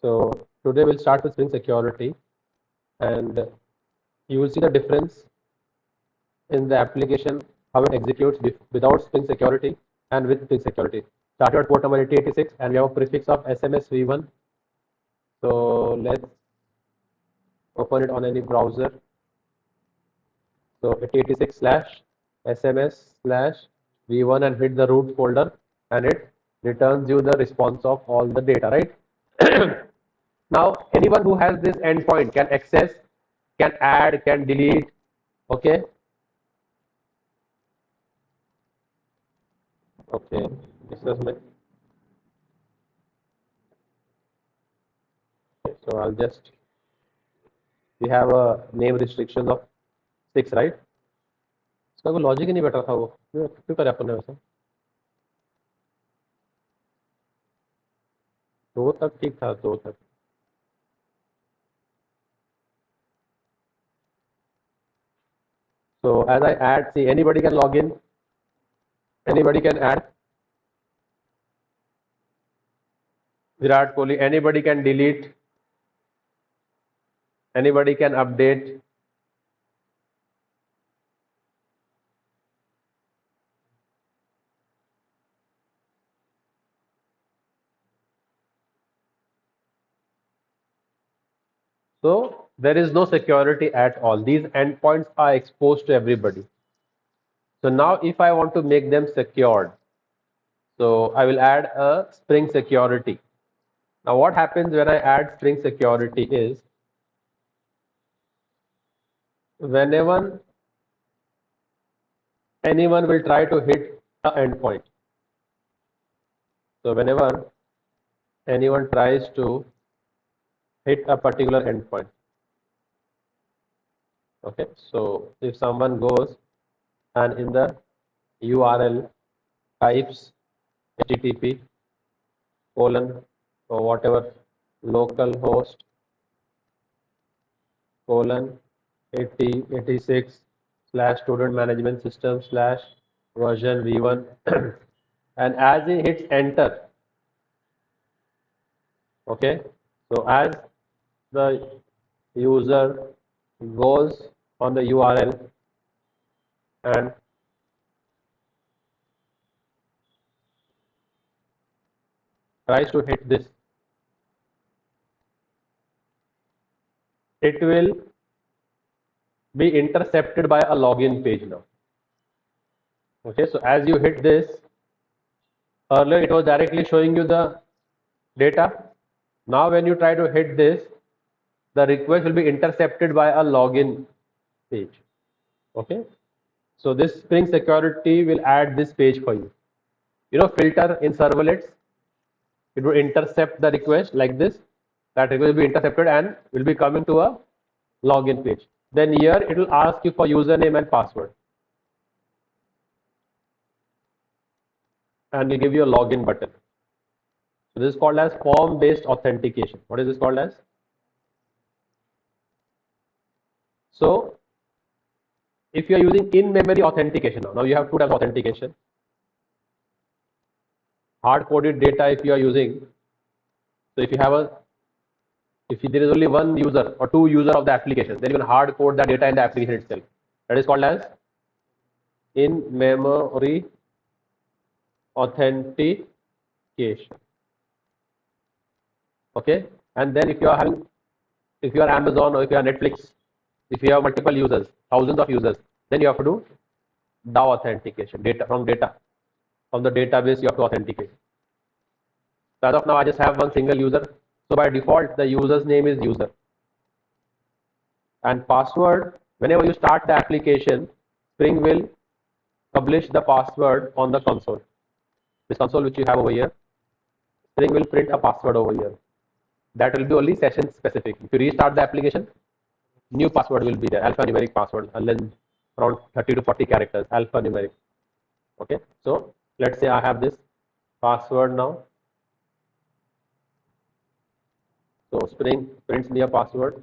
So today we'll start with Spring Security, and you will see the difference in the application, how it executes without Spring Security and with Spring Security. Started at port number 8086, and we have a prefix of SMS v1. So let's open it on any browser. So 8086 slash SMS slash v1 and hit the root folder, and it returns you the response of all the data, right? Now anyone who has this endpoint can access, can add, can delete. Okay. Okay. This is my. So I'll just. We have a name restriction of 6, right? इसका कोई logic ही नहीं बैठा था वो क्यों करे अपन ने वैसे 2 तक ठीक था 2 तक so as I add, see, anybody can log in, anybody can add Virat Kohli, anybody can delete, anybody can update. So there is no security at all. These endpoints are exposed to everybody. So now if I want to make them secured, so I will add a Spring Security. Now what happens when I add Spring Security is, whenever anyone will try to hit the endpoint, so whenever anyone tries to hit a particular endpoint, okay, so if someone goes and in the URL types http colon or whatever localhost colon 8086 slash student management system slash version v1 and as he hits enter, okay, so as the user goes on the URL and tries to hit this, it will be intercepted by a login page now. Okay, so as you hit this, earlier it was directly showing you the data. Now when you try to hit this, the request will be intercepted by a login page. Okay, so this Spring Security will add this page for you. You know, filter in servlets, it will intercept the request like this. That request will be intercepted and will be coming to a login page. Then here it will ask you for username and password, and will give you a login button. So this is called as form-based authentication. What is this called as? So if you are using in-memory authentication, now you have 2 types of authentication. Hard-coded data if you are using. So if you have if there is only 1 user or 2 user of the application, then you can hard code the data in the application itself. That is called as in-memory authentication. Okay, and then if you are Amazon or if you are Netflix, if you have multiple users, thousands of users, then you have to do DAO authentication, from the database you have to authenticate. So as of now I just have 1 single user, so by default the user's name is user, and password, whenever you start the application, Spring will publish the password on the console. This console which you have over here, Spring will print a password over here. That will be only session specific. If you restart the application, new password will be there, alphanumeric password, around 30 to 40 characters, alphanumeric. Okay, so let's say I have this password now. So Spring prints me a password,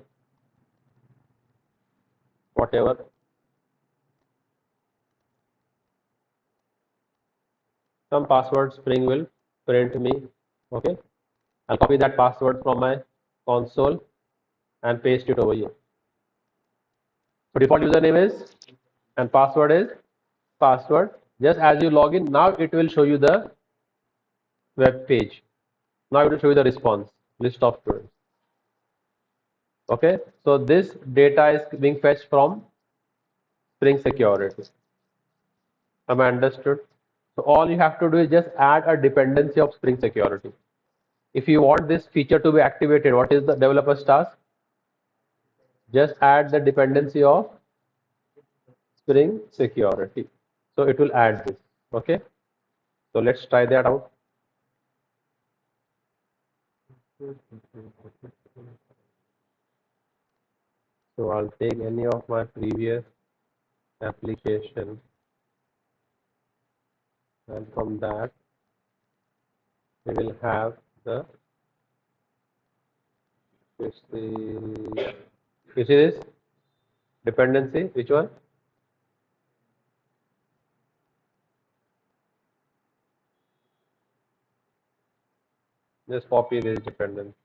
whatever. Some password Spring will print me. Okay, I'll copy that password from my console and paste it over here. So default username is and password is password. Just as you log in, now it will show you the web page. Now it will show you the response list of students. Okay, so this data is being fetched from Spring Security. Am I understood? So all you have to do is just add a dependency of Spring Security. If you want this feature to be activated, what is the developer's task? Just add the dependency of Spring Security. So it will add this. Okay. So let's try that out. So I'll take any of my previous application, and from that we will have the you see this dependency. Which one? Just copy this dependency.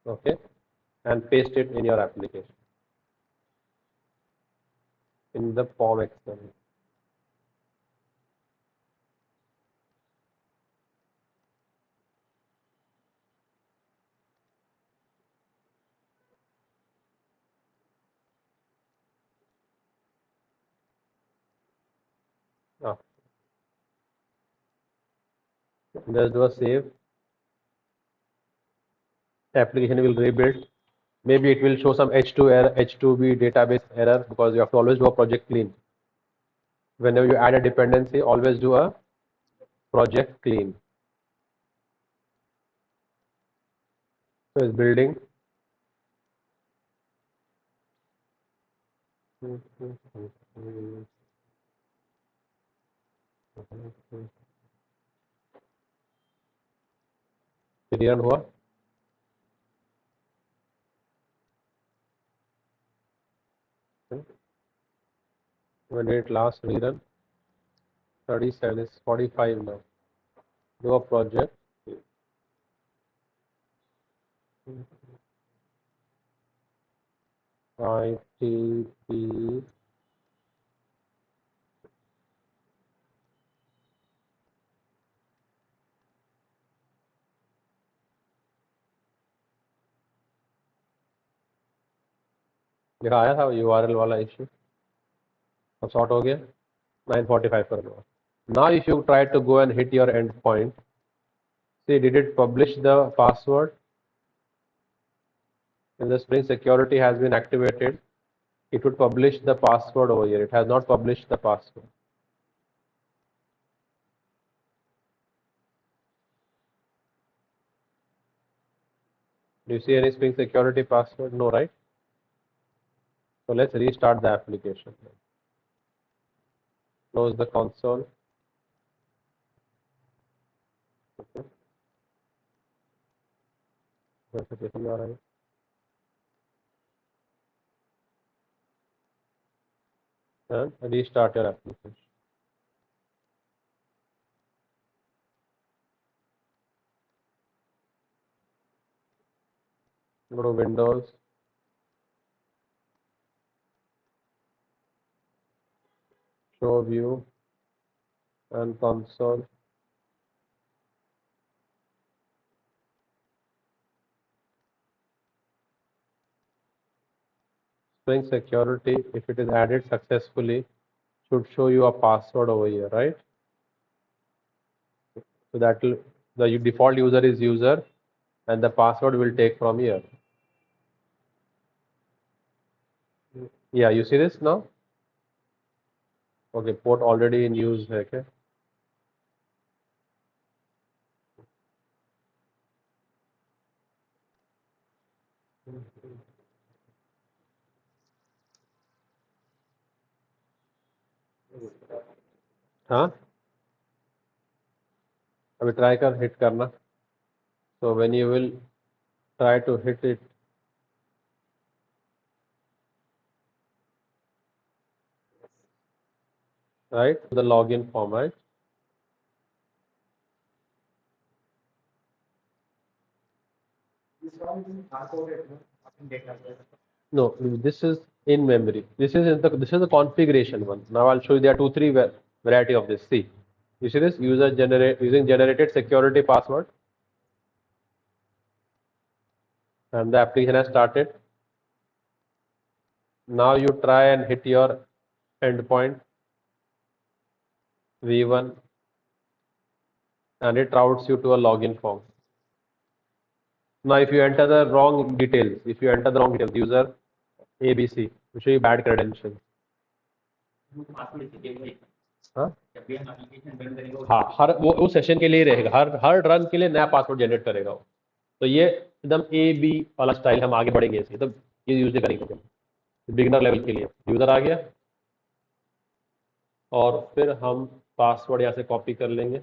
Okay, and paste it in your application in the form Excel. Ah, just do a save. Application will rebuild. Maybe it will show some H2 error, H2B database error, because you have to always do a project clean. Whenever you add a dependency, always do a project clean. So it's building. Clear हुआ? When did it last rerun? 37 is 45 now. Do a project. ITP दिखाया था URL वाला issue अब sort हो गया 9:45 कर दो. Now if you try to go and hit your endpoint, see, did it publish the password? If the Spring Security has been activated, it would publish the password over here. It has not published the password. Do you see any Spring Security password? No, right? So let's restart the application. Close the console. Okay. Notification आ रहा है. And restart your application. Go to Windows. Show view and console. Spring Security, if it is added successfully, should show you a password over here, right? So that will, the default user is user, and the password will take from here. Yeah, you see this now? Okay, port already in use. Okay. हाँ अभी try कर hit करना. So when you will try to hit it, right, the login form, right? No, this is in memory. This is the configuration one. Now I'll show you there are 2 3 variety of this. See, you see this using generated security password, and the application has started. Now you try and hit your endpoint v1, and it routes you to a login form. Now if you enter the wrong details, user ABC, will show you bad credentials. हाँ हाँ, हर वो session के लिए रहेगा, हर run के लिए नया password generate करेगा वो। तो ये एकदम ए बी वाला स्टाइल, हम आगे बढ़ेंगे इसे, तो ये यूज करेंगे बिगिनर लेवल के लिए। यूजर आ गया और फिर हम पासवर्ड यहाँ से कॉपी कर लेंगे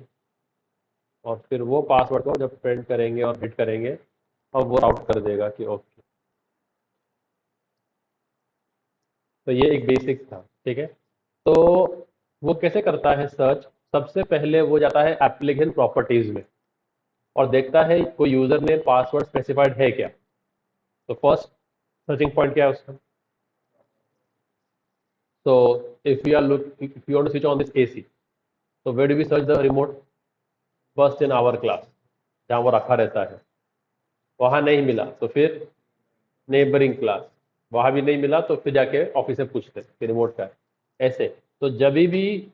और फिर वो पासवर्ड को जब प्रिंट करेंगे और हिट करेंगे और वो आउट कर देगा कि ओके। तो ये एक बेसिक था, ठीक है। तो वो कैसे करता है सर्च? सबसे पहले वो जाता है एप्लीकेशन प्रॉपर्टीज में और देखता है कोई यूजर ने पासवर्ड स्पेसिफाइड है क्या। तो फर्स्ट सर्चिंग पॉइंट क्या है उसका? So if you want to switch on this AC, so where do we search the remote? First in our class, जहाँ वो रखा रहता है। वहाँ नहीं मिला तो फिर नेबरिंग क्लास, वहाँ भी नहीं मिला तो फिर जाके ऑफिस में पूछते कि रिमोट का है। ऐसे तो जब भी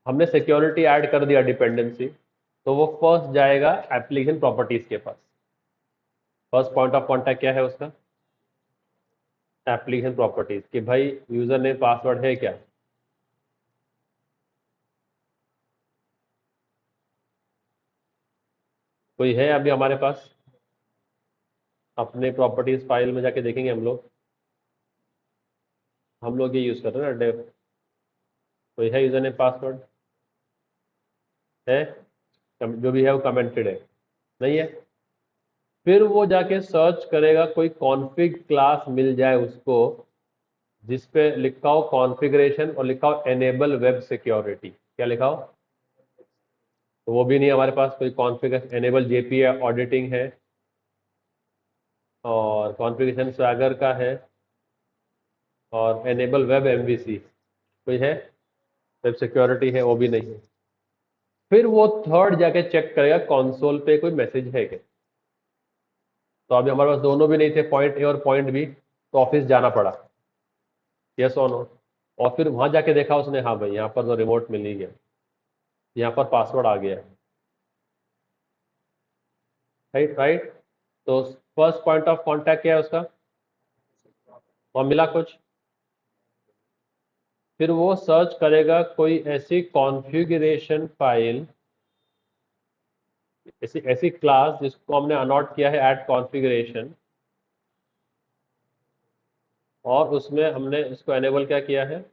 हमने सिक्योरिटी ऐड कर दिया डिपेंडेंसी, तो वो फर्स्ट जाएगा एप्लीकेशन प्रॉपर्टीज के पास। फर्स्ट पॉइंट ऑफ कॉन्टैक्ट क्या है उसका? एप्लीकेशन प्रॉपर्टीज, कि भाई यूजर नेम पासवर्ड है क्या। कोई है अभी हमारे पास? अपने प्रॉपर्टीज फाइल में जाके देखेंगे हम लोग ये यूज कर रहे हैं ना डेव। कोई है यूजर नेम पासवर्ड? है? जो भी है वो कमेंटेड है, नहीं है? फिर वो जाके सर्च करेगा, कोई कॉन्फ़िग क्लास मिल जाए उसको जिस पे लिखा हो कॉन्फ़िगरेशन और लिखा हो एनेबल वेब सिक्योरिटी। क्या लिखा हो? तो वो भी नहीं हमारे पास। कोई कॉन्फ़िगरेशन एनेबल जेपीई ऑडिटिंग है और कॉन्फ़िगरेशन स्वैगर का है और एनेबल वेब एमवीसी कोई है? वेब सिक्योरिटी है, वो भी नहीं है। फिर वो थर्ड जाके चेक करेगा कंसोल पे कोई मैसेज है क्या। तो अभी हमारे पास दोनों भी नहीं थे, पॉइंट ए और पॉइंट बी, तो ऑफिस जाना पड़ा, यस और नो। और फिर वहां जाके देखा उसने, हाँ भाई यहाँ पर तो रिमोट मिल ही गया, यहाँ पर पासवर्ड आ गया, राइट राइट। तो फर्स्ट पॉइंट ऑफ कांटेक्ट क्या है उसका? वहाँ मिला कुछ। फिर वो सर्च करेगा कोई ऐसी कॉन्फ़िगरेशन फाइल, ऐसी क्लास जिसको हमने अनॉट किया है ऐड कॉन्फ़िगरेशन, और उसमें हमने इसको एनेबल क्या किया है?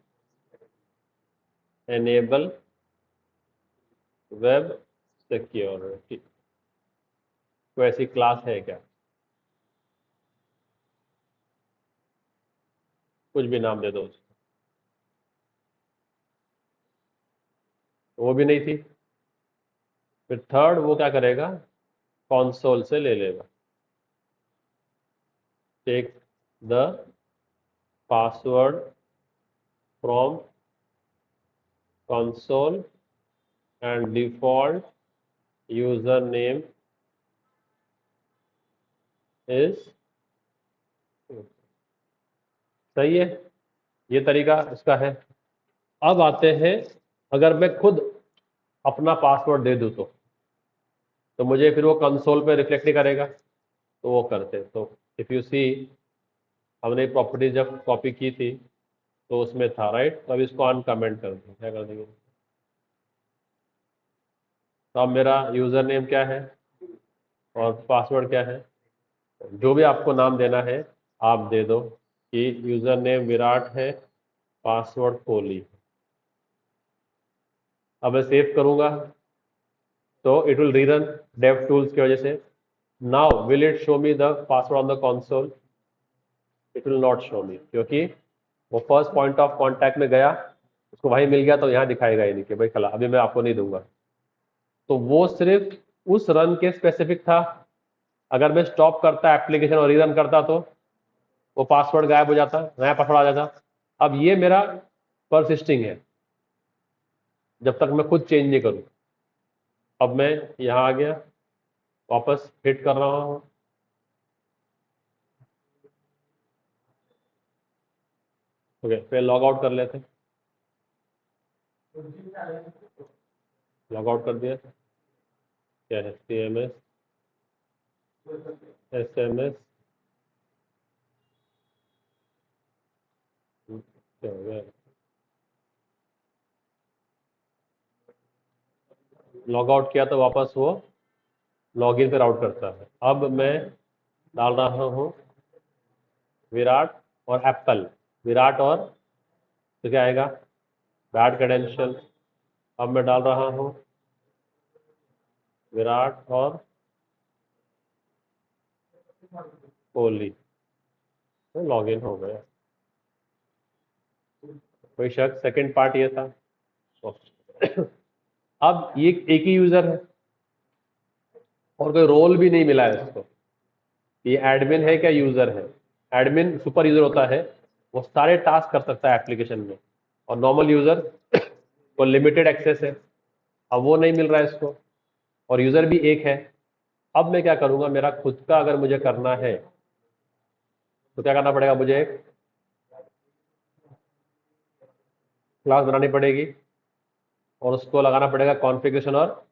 Enable web security. कोई ऐसी क्लास है क्या? कुछ भी नाम दे दो उसको। वो भी नहीं थी। फिर थर्ड वो क्या करेगा? कंसोल से ले लेगा, take the password from console and default user name is. सही है, ये तरीका इसका है। अब आते हैं, अगर मैं खुद अपना पासवर्ड दे दूं तो मुझे फिर वो कंसोल पे रिफ्लेक्ट नहीं करेगा, तो वो करते। तो इफ यू सी, हमने प्रॉपर्टी जब कॉपी की थी तो उसमें था, राइट। तो अब इसको अनकमेंट कर दें, क्या कर देंगे? तो अब मेरा यूजर नेम क्या है और पासवर्ड क्या है? जो भी आपको नाम देना है आप दे दो, कि यूजर नेम विराट है, पासवर्ड कोहली। अब मैं सेव करूंगा तो it will rerun dev tools की वजह से। Now will it show me the password on the console? It will not show मी, क्योंकि वो फर्स्ट पॉइंट ऑफ कांटेक्ट में गया, उसको वहीं मिल गया, तो यहाँ दिखाएगा ही नहीं कि भाई खला अभी मैं आपको नहीं दूंगा। तो वो सिर्फ उस रन के स्पेसिफिक था, अगर मैं स्टॉप करता एप्लीकेशन और रीरन करता तो वो पासवर्ड गायब हो जाता, नया पासवर्ड आ जाता। अब ये मेरा परसिस्टिंग है जब तक मैं खुद चेंज नहीं करूँ। अब मैं यहाँ आ गया, वापस हिट कर रहा हूँ, ओके, फिर लॉग आउट कर लेते, लॉग आउट कर दिया। क्या है, CMS SMS, क्या हो गया, लॉग आउट किया तो वापस वो लॉगिन पे राउट करता है। अब मैं डाल रहा हूँ विराट और एप्पल, विराट और, तो क्या आएगा, बैड क्रेडेंशियल। अब मैं डाल रहा हूँ विराट और कोहली, तो लॉगिन हो गया। कोई शक, सेकंड पार्ट ये था। अब ये एक ही यूजर है और कोई रोल भी नहीं मिला है इसको, ये एडमिन है क्या यूजर है। एडमिन सुपर यूजर होता है, वो सारे टास्क कर सकता है एप्लीकेशन में, और नॉर्मल यूजर को लिमिटेड एक्सेस है। अब वो नहीं मिल रहा है इसको, और यूजर भी एक है। अब मैं क्या करूंगा, मेरा खुद का अगर मुझे करना है तो क्या करना पड़ेगा, मुझे एक क्लास बनानी पड़ेगी और उसको लगाना पड़ेगा कॉन्फ़िगरेशन, और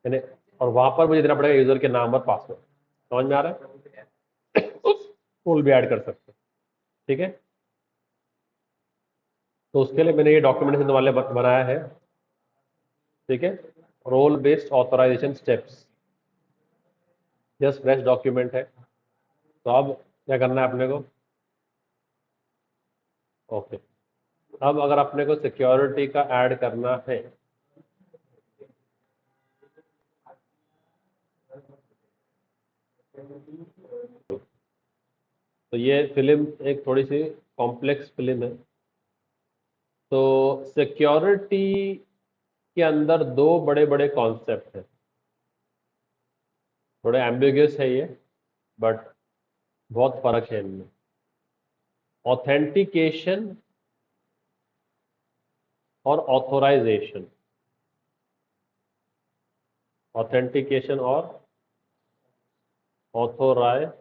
यानी, और वहां पर मुझे देना पड़ेगा यूजर के नाम और पासवर्ड। समझ में आ रहा है? टूल भी ऐड कर सकते हैं, ठीक है। तो उसके लिए मैंने ये डॉक्यूमेंटेशन वाले बनाया है, ठीक है, role based authorization steps, just fresh document है। तो अब क्या करना है अपने को, ओके, अब अगर अपने को सिक्योरिटी का ऐड करना है, तो ये फिल्म एक थोड़ी सी कॉम्प्लेक्स फिल्म है। तो सिक्योरिटी के अंदर दो बड़े बड़े कॉन्सेप्ट हैं, थोड़े एम्बिगियस है ये, बट बहुत फर्क है इनमें। ऑथेंटिकेशन और ऑथोराइजेशन, ऑथेंटिकेशन और ऑथोराइजेशन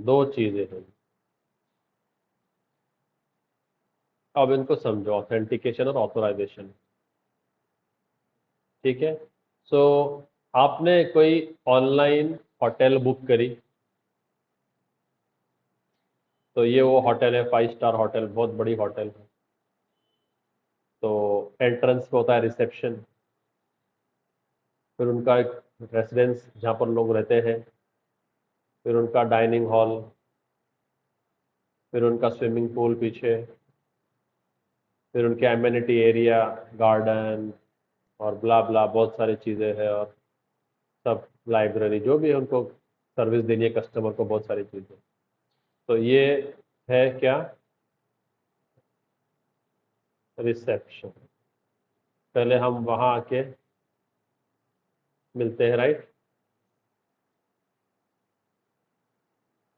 दो चीजें हैं। अब इनको समझो, ऑथेंटिकेशन और ऑथोराइजेशन, ठीक है। सो आपने कोई ऑनलाइन होटल बुक करी, तो ये वो होटल है, 5 स्टार होटल, बहुत बड़ी होटल है। तो एंट्रेंस पे होता है रिसेप्शन, फिर उनका एक रेसिडेंस जहाँ पर लोग रहते हैं, फिर उनका डाइनिंग हॉल, फिर उनका स्विमिंग पूल पीछे, फिर उनके एम्यूनिटी एरिया, गार्डन और ब्ला ब्ला बहुत सारी चीज़ें हैं, और सब लाइब्रेरी जो भी है उनको सर्विस देनी है कस्टमर को, बहुत सारी चीज़ें। तो ये है क्या, रिसेप्शन। पहले हम वहाँ आके मिलते हैं, राइट।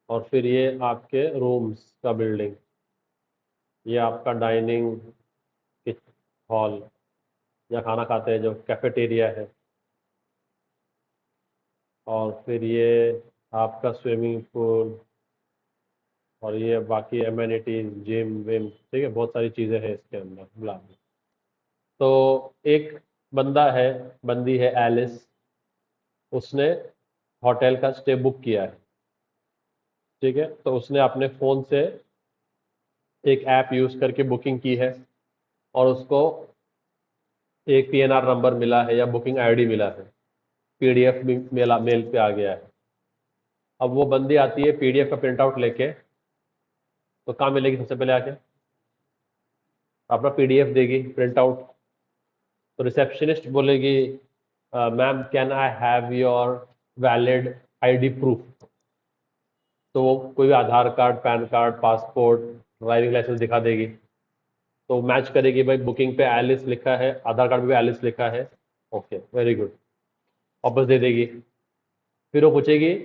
और फिर ये आपके रूम्स का बिल्डिंग, ये आपका डाइनिंग हॉल, या खाना खाते हैं जो कैफेटेरिया है, और फिर ये आपका स्विमिंग पूल, और ये बाकी एमेनिटीज, जिम विम, ठीक है, बहुत सारी चीज़ें हैं इसके अंदर, ब्ला। तो एक बंदा है, बंदी है एलिस, उसने होटल का स्टे बुक किया है, ठीक है। तो उसने अपने फ़ोन से एक ऐप यूज़ करके बुकिंग की है, और उसको एक PNR नंबर मिला है या बुकिंग आईडी मिला है, PDF भी मेल पे आ गया है। अब वो बंदी आती है PDF का प्रिंट आउट लेके, तो कहाँ मिलेगी सबसे पहले आके, अपना PDF देगी प्रिंट आउट। तो रिसेप्शनिस्ट बोलेगी, ma'am can I have your valid ID proof. तो वो कोई भी Aadhaar card, PAN card, passport, driving licence दिखा देगी, तो मैच करेगी, भाई बुकिंग पे एलिस लिखा है, आधार कार्ड पे भी एलिस लिखा है, ओके वेरी गुड, वापस दे देगी। फिर वो पूछेगी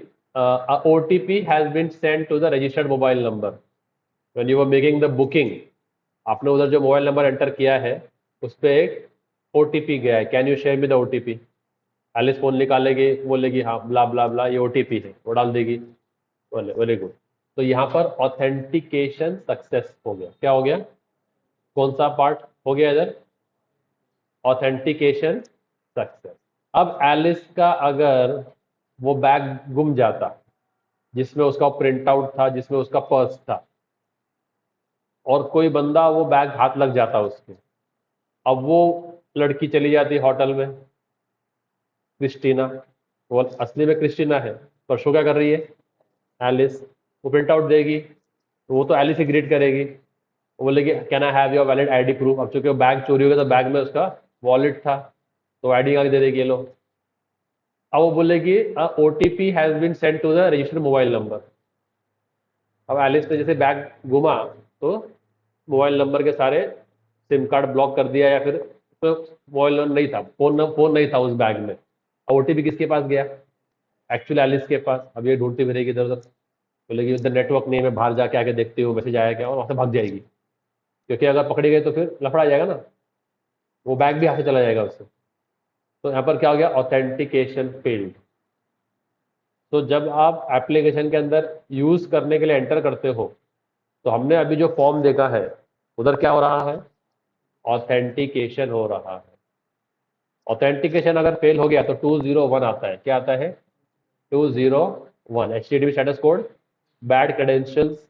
OTP has been send to the registered mobile number when you are making the booking. आपने उधर जो मोबाइल नंबर एंटर किया है उस पर एक OTP गया है, can you share me the OTP। Alice फोन निकालेगी, बोलेगी हाँ ब्ला ब्ला ब्ला ये OTP है, वो डाल देगी। बोले वेरी गुड। तो यहाँ पर ऑथेंटिकेशन सक्सेस हो गया। क्या हो गया? कौन सा पार्ट हो गया इधर? Authentication success. अब एलिस का अगर वो बैग गुम जाता जिसमें उसका प्रिंट आउट था, जिसमें उसका पर्स था, और कोई बंदा वो बैग हाथ लग जाता उसके, अब वो लड़की चली जाती होटल में, क्रिस्टीना, वो असली में क्रिस्टीना है, पर शो क्या कर रही है? एलिस। वो प्रिंट आउट देगी तो वो तो एलिस ही ग्रीट करेगी, वो बोलेगी can I have your valid ID proof. अब चूंकि वो बैग चोरी हो गया तो बैग में उसका वॉलेट था, तो आईडी आगे दे देगी ये लो। अब वो बोलेगी OTP has been send to the registered mobile number. अब एलिस ने जैसे बैग घुमा तो मोबाइल नंबर के सारे सिम कार्ड ब्लॉक कर दिया, या फिर तो मोबाइल नंबर नहीं था, फोन नहीं था उस बैग में। अब OTP किसके पास गया? एक्चुअली एलिस के पास। अब ये ढूंढती फिरेगी इधर उधर, बोलेगी उधर नेटवर्क नहीं है, मैं बाहर जाके आके देखती हूँ मैसेज आया क्या, और वहाँ से भाग जाएगी। क्योंकि अगर पकड़ी गई तो फिर लफड़ा जाएगा ना, वो बैग भी हाथ से चला जाएगा उससे। तो यहाँ पर क्या हो गया? Authentication failed. तो जब आप एप्लीकेशन के अंदर यूज करने के लिए एंटर करते हो, तो हमने अभी जो फॉर्म देखा है उधर क्या हो रहा है? ऑथेंटिकेशन हो रहा है। ऑथेंटिकेशन अगर फेल हो गया तो 201 आता है। क्या आता है? 201 HTTP status code. Bad credentials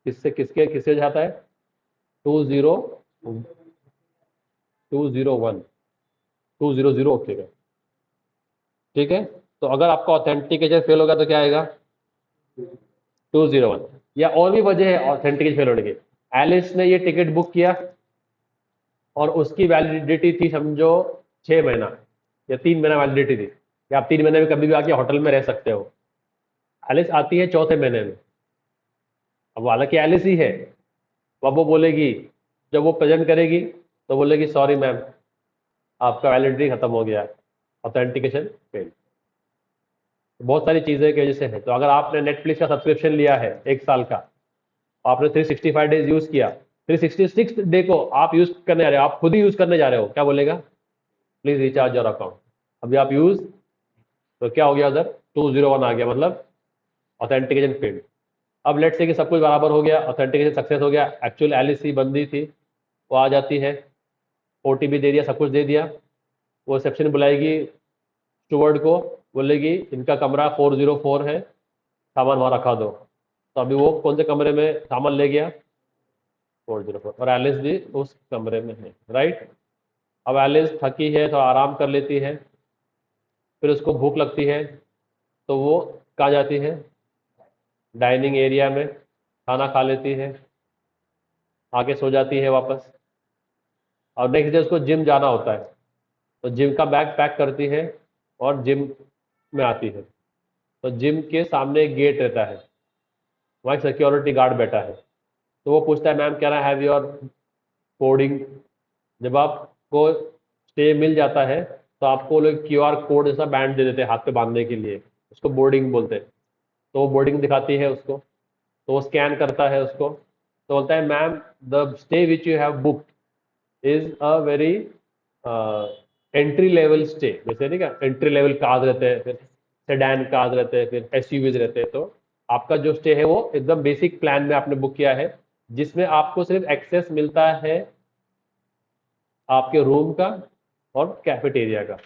किससे किसके किससे जाता है? 201 200 ओके। ठीक है, तो अगर आपका ऑथेंटिकेशन फेल होगा तो क्या आएगा? 201। या और भी वजह है ऑथेंटिकेशन फेल होने की। एलिस ने ये टिकट बुक किया और उसकी वैलिडिटी थी समझो 6 महीना या 3 महीना वैलिडिटी थी, या आप 3 महीने में कभी भी आके होटल में रह सकते हो। एलिस आती है चौथे महीने में, अब हालांकि एलिस ही है, अब वो बोलेगी, जब वो प्रेजेंट करेगी तो बोलेगी सॉरी मैम, आपका वैलिडिटी खत्म हो गया, ऑथेंटिकेशन फेल। बहुत सारी चीज़ें की वजह से है। तो अगर आपने नेटफ्लिक्स का सब्सक्रिप्शन लिया है 1 साल का, आपने 365 डेज यूज़ किया, 366 डे को आप यूज़ करने जा रहे हो, आप खुद ही यूज़ करने जा रहे हो, क्या बोलेगा? Please recharge your account. अभी आप यूज़, तो क्या हो गया उधर? 201 आ गया, मतलब ऑथेंटिकेशन फेल्ड। अब लेट से कि सब कुछ बराबर हो गया, ऑथेंटिकेशन सक्सेस हो गया, एक्चुअल एलईसी बंदी थी, वो आ जाती है, OTP दे दिया, सब कुछ दे दिया। वो रिसेप्शन बुलाएगी स्टूवर्ड को, बोलेगी इनका कमरा 404 है, सामान वहाँ रखा दो। तो अभी वो कौन से कमरे में सामान ले गया? 404, और एलिस भी उस कमरे में है, राइट। अब एलिस थकी है तो आराम कर लेती है, फिर उसको भूख लगती है तो वो कहाँ जाती है? डाइनिंग एरिया में खाना खा लेती है, आके सो जाती है वापस। और नेक्स्ट डे उसको जिम जाना होता है, तो जिम का बैग पैक करती है और जिम में आती है। तो जिम के सामने एक गेट रहता है, वहाँ एक सिक्योरिटी गार्ड बैठा है। तो वो पूछता है ma'am can I have your coding. जब आपको स्टे मिल जाता है तो आपको लोग QR कोड जैसा बैंड दे देते हैं हाथ पे बांधने के लिए, उसको बोर्डिंग बोलते हैं। तो वो बोर्डिंग दिखाती है उसको, तो वो स्कैन करता है उसको, तो बोलता है ma'am the stay which you have booked is a very entry level stay. जैसे नहीं क्या एंट्री लेवल कार्स रहते हैं, फिर सेडान कार्स रहते हैं, फिर SUVs रहते हैं। तो आपका जो स्टे है वो एकदम बेसिक प्लान में आपने बुक किया है, जिसमें आपको सिर्फ एक्सेस मिलता है आपके रूम का और कैफेटेरिया का।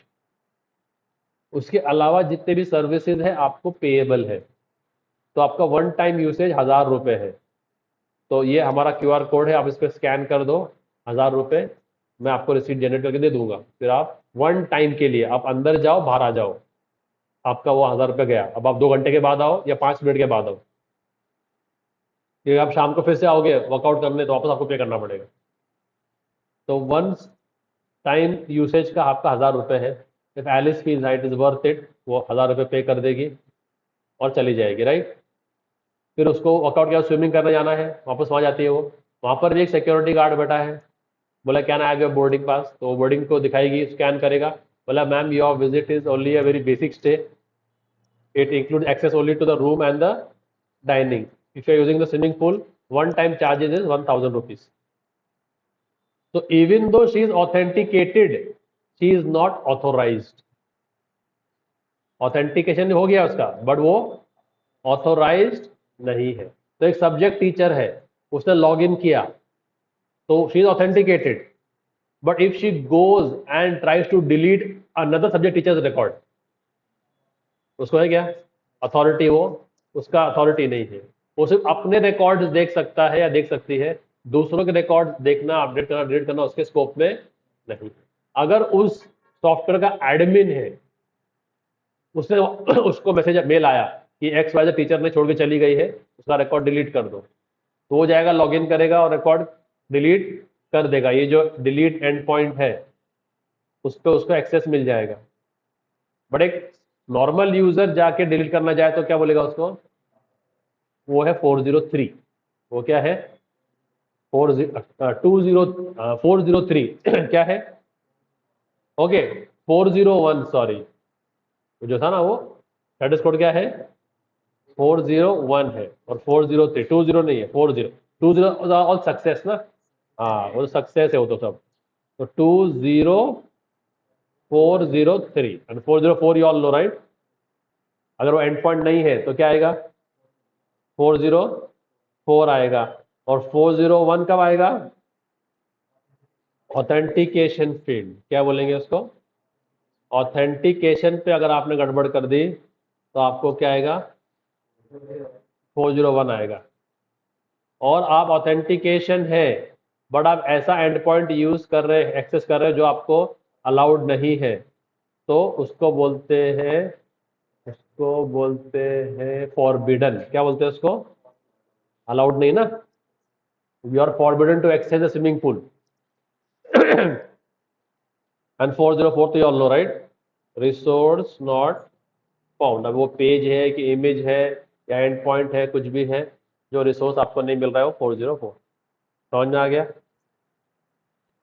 उसके अलावा जितने भी सर्विसेज है आपको पेएबल है। तो आपका वन टाइम यूसेज 1000 रुपये है। तो ये हमारा QR कोड है, आप इस पर स्कैन कर दो, 1000 रुपये मैं आपको रिसीट जनरेट करके दे दूंगा। फिर आप वन टाइम के लिए आप अंदर जाओ बाहर आ जाओ, आपका वो 1000 रुपये गया। अब आप 2 घंटे के बाद आओ या 5 मिनट के बाद आओ, क्योंकि आप शाम को फिर से आओगे वर्कआउट करने तो वापस आपको पे करना पड़ेगा। तो वन टाइम यूसेज का आपका 1000 रुपये है। If Alice feels it is worth it, वो 1000 रुपये पे कर देगी और चली जाएगी, राइट। फिर उसको वर्कआउट के बाद स्विमिंग करने जाना है, वापस वहाँ जाती है वो, वहाँ पर भी एक सिक्योरिटी गार्ड बैठा है, बोला can I have your boarding pass. तो वो बोर्डिंग को दिखाएगी, स्कैन करेगा, बोला ma'am your visit is only a very basic stay, It includes access only to the room and the dining. If you are using the swimming pool, one time charges is 1000 rupees. So even though she is authenticated, she is not authorized. Authentication हो गया उसका, but वो authorised नहीं है. तो एक subject teacher है, उसने लॉग इन किया, तो she is authenticated, but if she goes and tries to delete another subject teachers record, उसको है क्या अथॉरिटी? वो उसका अथॉरिटी नहीं है. वो सिर्फ अपने रिकॉर्ड्स देख सकता है या देख सकती है, दूसरों के रिकॉर्ड देखना, अपडेट करना, डिलीट करना उसके स्कोप में नहीं. अगर उस सॉफ्टवेयर का एडमिन है, उसने उसको मैसेज मेल आया कि एक्स वाई टीचर ने छोड़ के चली गई है, उसका रिकॉर्ड डिलीट कर दो, तो वो जाएगा, लॉगिन करेगा और रिकॉर्ड डिलीट कर देगा. ये जो डिलीट एंड पॉइंट है उस पर उसको एक्सेस मिल जाएगा. बट एक नॉर्मल यूजर जाके डिलीट करना जाए तो क्या बोलेगा उसको? वो है 403. वो क्या है? 403 क्या है? ओके 401, सॉरी, जो था ना वो एड्रेस कोड क्या है? 401 है, और 403 20 नहीं है, 40 20 ऑल सक्सेस ना. हाँ वो सक्सेस है वो तो सब. तो 20403 and 404 you all know right. अगर वो एंड पॉइंट नहीं है तो क्या आएगा? 404 आएगा. और 401 कब आएगा? Authentication field. क्या बोलेंगे उसको? ऑथेंटिकेशन पे अगर आपने गड़बड़ कर दी तो आपको क्या आएगा? 401 आएगा. और आप ऑथेंटिकेशन है, बट आप ऐसा एंड पॉइंट यूज कर रहे हैं, एक्सेस कर रहे हैं जो आपको अलाउड नहीं है, तो उसको बोलते हैं फॉरबिडन. क्या बोलते हैं उसको? अलाउड नहीं ना. You are forbidden to access the swimming pool. And 404 तो you all know right, resource not found. अब वो पेज है कि इमेज है या एंड पॉइंट है, कुछ भी है, जो रिसोर्स आपको नहीं मिल रहा है वो 404. समझ में आ गया?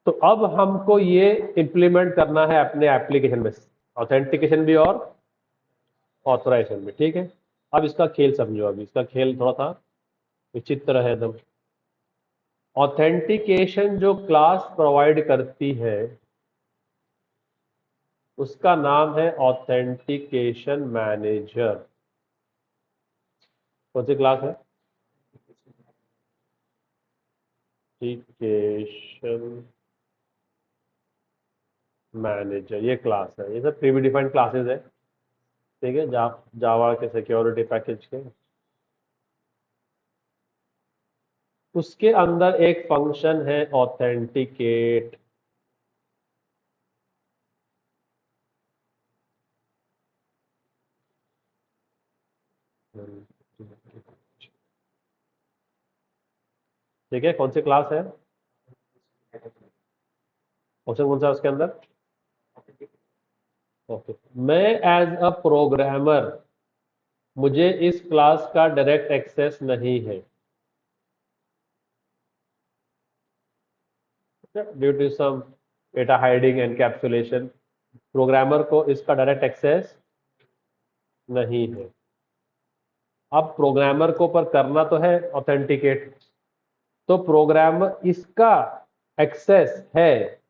तो अब हमको ये इंप्लीमेंट करना है अपने एप्लीकेशन में, ऑथेंटिकेशन भी और ऑथराइजेशन भी. ठीक है, अब इसका खेल समझो. अभी इसका खेल थोड़ा सा विचित्र है एकदम. ऑथेंटिकेशन जो क्लास प्रोवाइड करती है उसका नाम है ऑथेंटिकेशन मैनेजर. कौन सी क्लास है? ऑथेंटिकेशन मैनेजर, ये क्लास है. ये सब प्री डिफाइंड क्लासेस है. ठीक है, जावा के सिक्योरिटी पैकेज के. उसके अंदर एक फंक्शन है ऑथेंटिकेट. ठीक है, कौन सी क्लास है? ऑप्शन कौन सा है उसके अंदर? ओके, मैं एज अ प्रोग्रामर, मुझे इस क्लास का डायरेक्ट एक्सेस नहीं है due to some data hiding encapsulation. Programmer को इसका डायरेक्ट एक्सेस नहीं है. अब प्रोग्रामर को पर करना तो है ऑथेंटिकेट, तो प्रोग्रामर इसका एक्सेस है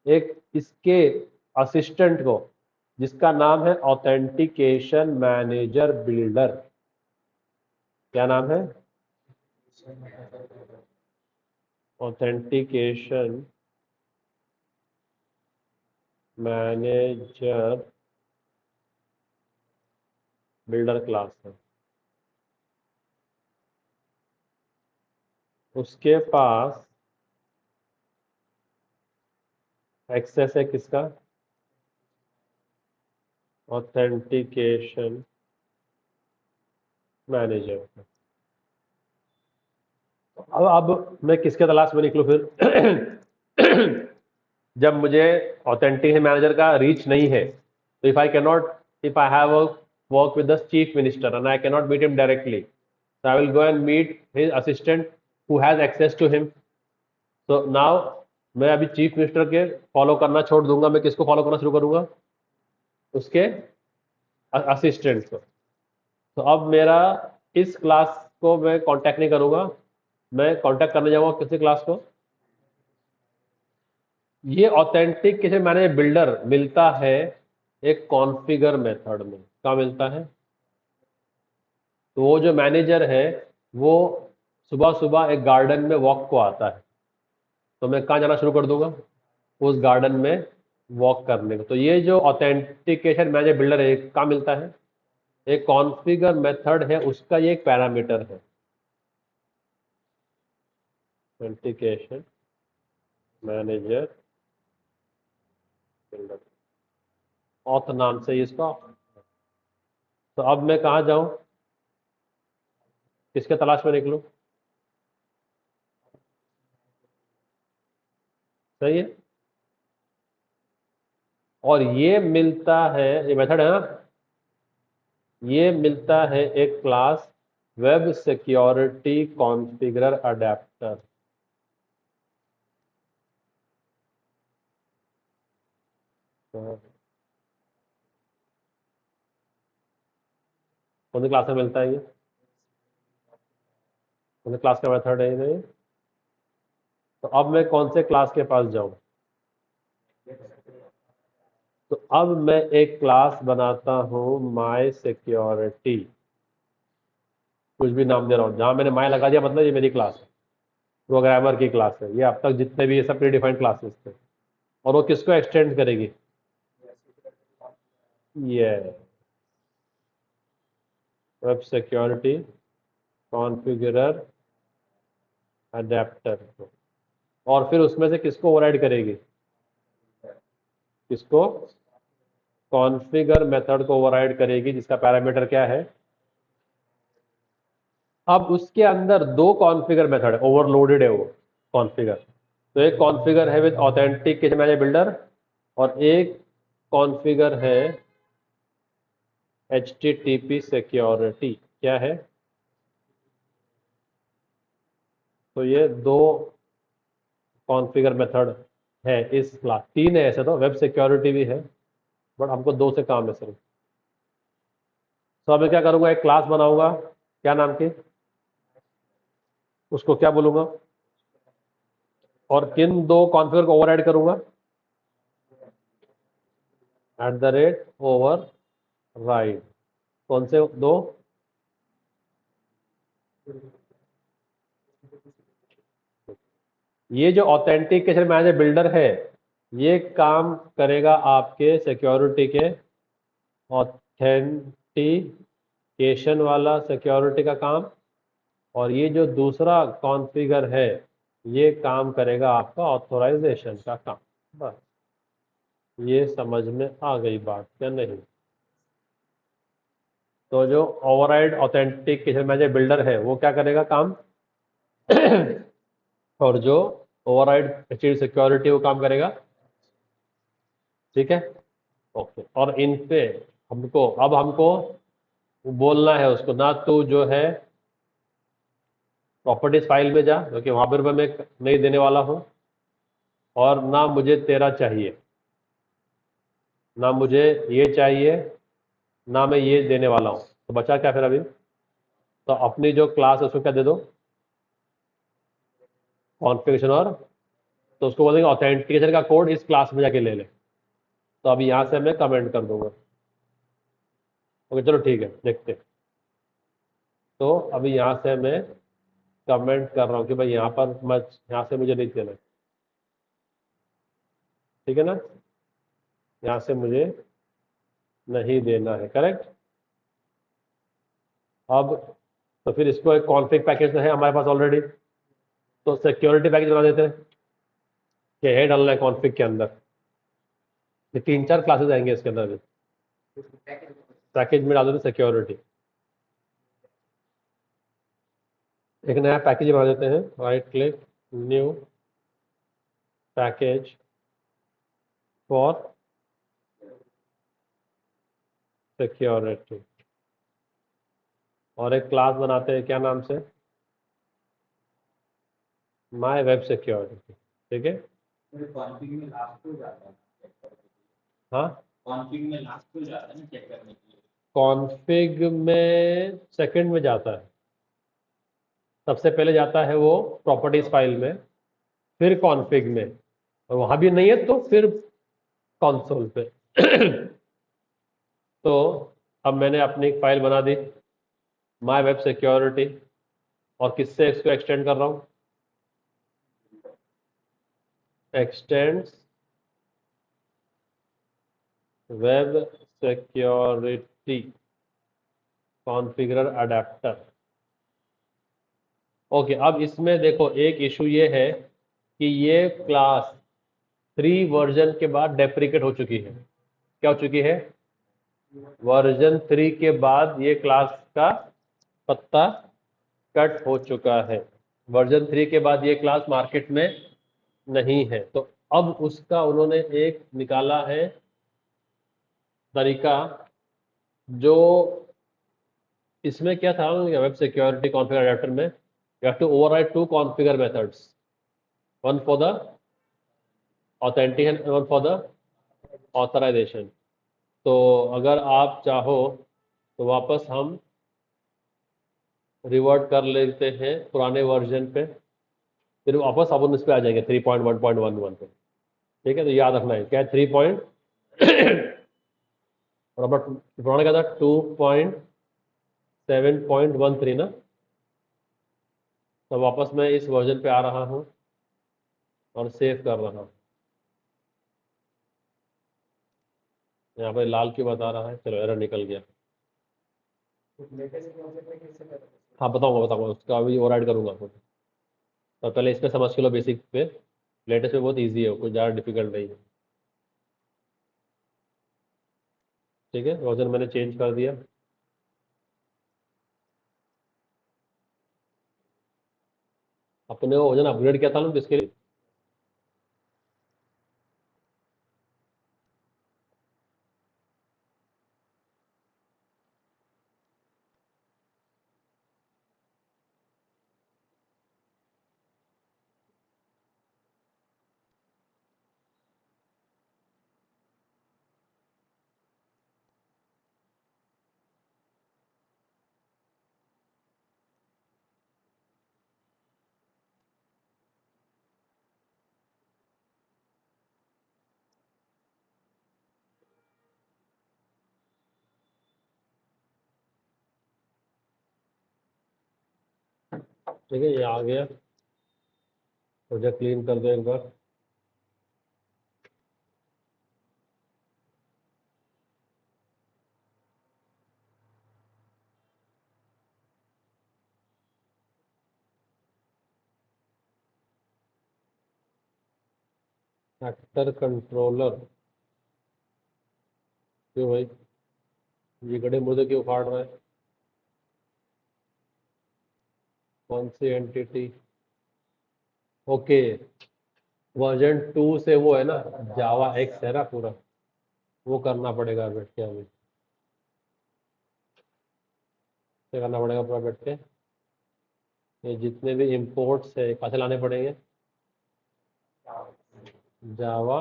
एक इसके असिस्टेंट को, जिसका नाम है ऑथेंटिकेशन मैनेजर बिल्डर. क्या नाम है? ऑथेंटिकेशन मैनेजर बिल्डर क्लास है. उसके पास एक्सेस है किसका? Authentication manager. अब मैं किसके तलाश में निकलूं फिर? जब मुझे ऑथेंटिकेशन मैनेजर का रीच नहीं है, तो if I have a work with the chief minister and I can not meet him directly, so I will go and meet his assistant who has access to him. So now मैं अभी chief minister के follow करना छोड़ दूंगा. मैं किसको follow करना शुरू करूंगा? उसके असिस्टेंट को. तो अब मेरा इस क्लास को मैं कांटेक्ट नहीं करूंगा, मैं कांटेक्ट करने जाऊंगा किसी क्लास को। ये ऑथेंटिकेशन मैनेजर बिल्डर मिलता है एक कॉन्फ़िगर मेथड में। क्या मिलता है? तो वो जो मैनेजर है वो सुबह सुबह एक गार्डन में वॉक को आता है, तो मैं कहाँ जाना शुरू कर दूंगा? उस गार्डन में वॉक करने को। तो ये जो ऑथेंटिकेशन मैनेजर बिल्डर है कहाँ मिलता है? एक कॉन्फ़िगर मेथड है, उसका ये एक पैरामीटर है, ऑथेंटिकेशन मैनेजर बिल्डर, ऑथ नाम से ही इसका। तो अब मैं कहाँ जाऊँ, किसके तलाश में निकलूँ? सही है। और ये मिलता है, ये मेथड है ना, ये मिलता है एक class web security configurer adapter. कौन सी क्लास में मिलता है ये? कौन सी क्लास का मेथड है ये? तो अब मैं कौन से क्लास के पास जाऊं? तो अब मैं एक क्लास बनाता हूं माय सिक्योरिटी, कुछ भी नाम दे रहा हूं, जहां मैंने माय लगा दिया मतलब ये मेरी क्लास है, प्रोग्रामर की क्लास है। ये अब तक जितने भी ये सब प्री डिफाइंड क्लासेस थे। और वो किसको एक्सटेंड करेगी? ये वेब सिक्योरिटी कॉन्फ़िगरर अडेप्टर को। और फिर उसमें से किसको ओवरराइड करेगी? किसको? कॉन्फ़िगर मेथड को ओवरराइड करेगी, जिसका पैरामीटर क्या है? अब उसके अंदर दो कॉन्फ़िगर मेथड है, ओवरलोडेड है वो कॉन्फ़िगर। तो एक कॉन्फ़िगर है विद ऑथेंटिकेशन मैनेजर बिल्डर, और एक कॉन्फ़िगर है HTTP सिक्योरिटी। क्या है? तो ये दो कॉन्फ़िगर मेथड है इस क्लास। तीन है ऐसे तो, वेब सिक्योरिटी भी है, बट हमको दो से काम है सिर्फ। तो अब मैं क्या करूंगा, एक क्लास बनाऊंगा, क्या नाम की? उसको क्या बोलूंगा? और किन दो कॉन्फ़िगर को ओवरराइड करूंगा? @override। कौन से दो? ये जो ऑथेंटिकेशन मैनेजर बिल्डर है ये काम करेगा आपके सिक्योरिटी के ऑथेंटिकेशन वाला सिक्योरिटी का काम, और ये जो दूसरा कॉन्फ़िगर है ये काम करेगा आपका ऑथोराइजेशन का काम। बस ये समझ में आ गई बात क्या नहीं? तो जो ओवरराइड ऑथेंटिकेशन मैनेजर बिल्डर है वो क्या करेगा काम और जो ओवरराइड सिक्योरिटी वो काम करेगा। ठीक है, ओके। और इन पे हमको बोलना है उसको ना, तू जो है प्रॉपर्टीज फाइल में जा, क्योंकि वहां पर मैं नहीं देने वाला हूँ, और ना मुझे तेरा चाहिए, ना मुझे ये चाहिए, ना मैं ये देने वाला हूँ। तो बचा क्या फिर अभी? तो अपनी जो क्लास है उसको क्या दे दो? कॉन्फ़िगरेशन। और तो उसको बोलेंगे ऑथेंटिकेशन का कोड इस क्लास में जाके ले ले। तो अभी यहाँ से मैं कमेंट कर दूंगा। ओके चलो ठीक है, देखते। तो अभी यहाँ से मैं कमेंट कर रहा हूँ कि भाई यहाँ पर मत, यहाँ से मुझे नहीं देना। ठीक है ना, यहाँ से मुझे नहीं देना है, करेक्ट। अब तो फिर इसको एक कॉन्फ़िग पैकेज है हमारे पास ऑलरेडी, तो सिक्योरिटी पैकेज बना देते हैं कि है डालना है कॉन्फ़िग के अंदर। ये तीन चार क्लासेस आएंगे इसके अंदर भी, पैकेज में डाल देते सिक्योरिटी। एक नया पैकेज बना देते हैं, right click, new package for security, और एक क्लास बनाते हैं क्या नाम से? My web security. ठीक है, कॉन्फिग में लास्ट हो जाता है, हाँ कॉन्फिग में लास्ट हो जाता है ना चेक करने के लिए। कॉन्फ़िग में सेकंड में जाता है। सबसे पहले जाता है वो प्रॉपर्टीज फाइल में, फिर कॉन्फ़िग में, और वहां भी नहीं है तो फिर कंसोल पे। तो अब मैंने अपनी एक फाइल बना दी, माय वेब सिक्योरिटी, और किससे इसको एक्सटेंड कर रहा हूँ? Extends web security configurer adapter. Okay, अब इसमें देखो एक इशू ये है कि ये क्लास 3 वर्जन के बाद डेप्रिकेट हो चुकी है। क्या हो चुकी है? वर्जन 3 के बाद ये क्लास का पत्ता कट हो चुका है। वर्जन 3 के बाद ये क्लास मार्केट में नहीं है। तो अब उसका उन्होंने एक निकाला है तरीका, जो इसमें क्या था वेब सिक्योरिटी कॉन्फ़िगर अडेप्टर में, you have to override 2 configure methods, one for the authentication, one for the authorization. तो अगर आप चाहो तो वापस हम रिवर्ट कर लेते हैं पुराने वर्जन पे, फिर वापस अपन इस पे आ जाएंगे 3.1.11 पे। ठीक है, तो याद रखना है क्या है 3 पॉइंट और अपना पुराना क्या था 2.7.13 ना। तो वापस मैं इस वर्जन पे आ रहा हूँ और सेव कर रहा हूँ। यहाँ पे लाल क्यों बता रहा है? चलो एरर निकल गया। हाँ बताऊंगा बताऊंगा, उसका अभी ओवरराइड करूंगा। तो पहले इस पे समझ के लो, बेसिक पे। लेटेस्ट पे बहुत इजी है, कुछ ज़्यादा डिफिकल्ट नहीं है। ठीक है, वर्जन मैंने चेंज कर दिया। अपने को वर्जन अपग्रेड किया था ना, किसके लिए? ठीक है, ये आ गया। प्रोजेक्ट क्लीन कर दो एक बार। एक्टर कंट्रोलर, क्यों भाई? ये गड़े मुर्दे क्यों उखाड़ रहा है? कौन सी एंटिटी? ओके, वर्जन 2 से वो है ना, जावा एक्स है ना पूरा, वो करना पड़ेगा बैठ के अभी। क्या करना पड़ेगा पूरा बैठ के? ये जितने भी इंपोर्ट्स है कहाँ से लाने पड़ेंगे? जावा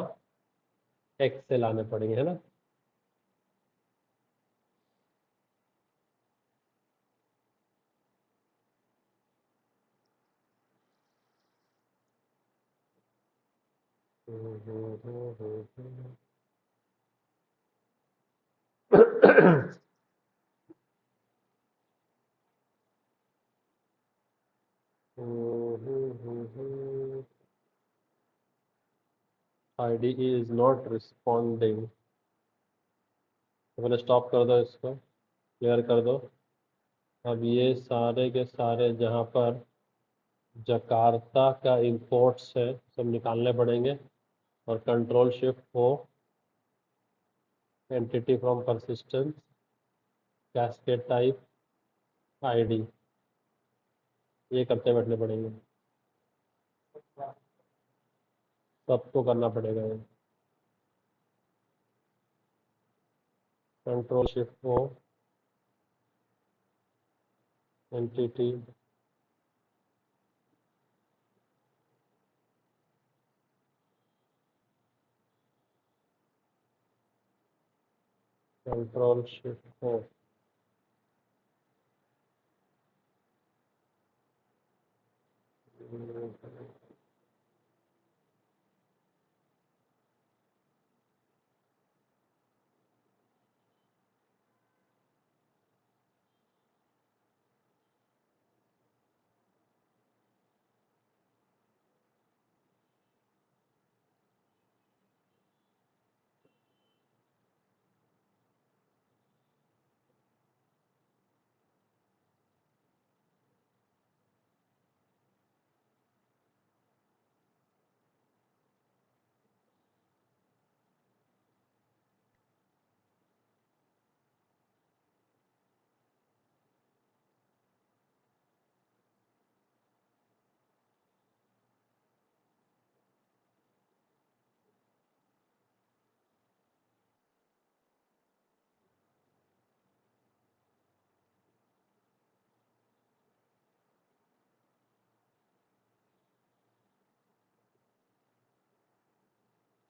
एक्स से लाने पड़ेंगे, है ना? IDE is not responding। तो पहले स्टॉप कर दो, इसको क्लियर कर दो। अब ये सारे के सारे जहाँ पर जकार्ता का इंपोर्ट्स है सब निकालने पड़ेंगे, और कंट्रोल शिफ्ट हो entity from persistence cascade type ID, ये करते बैठने पड़ेंगे। सबको करना पड़ेगा ये। कंट्रोल शिफ्ट हो एंटिटी कंट्रोल शिफ्ट हो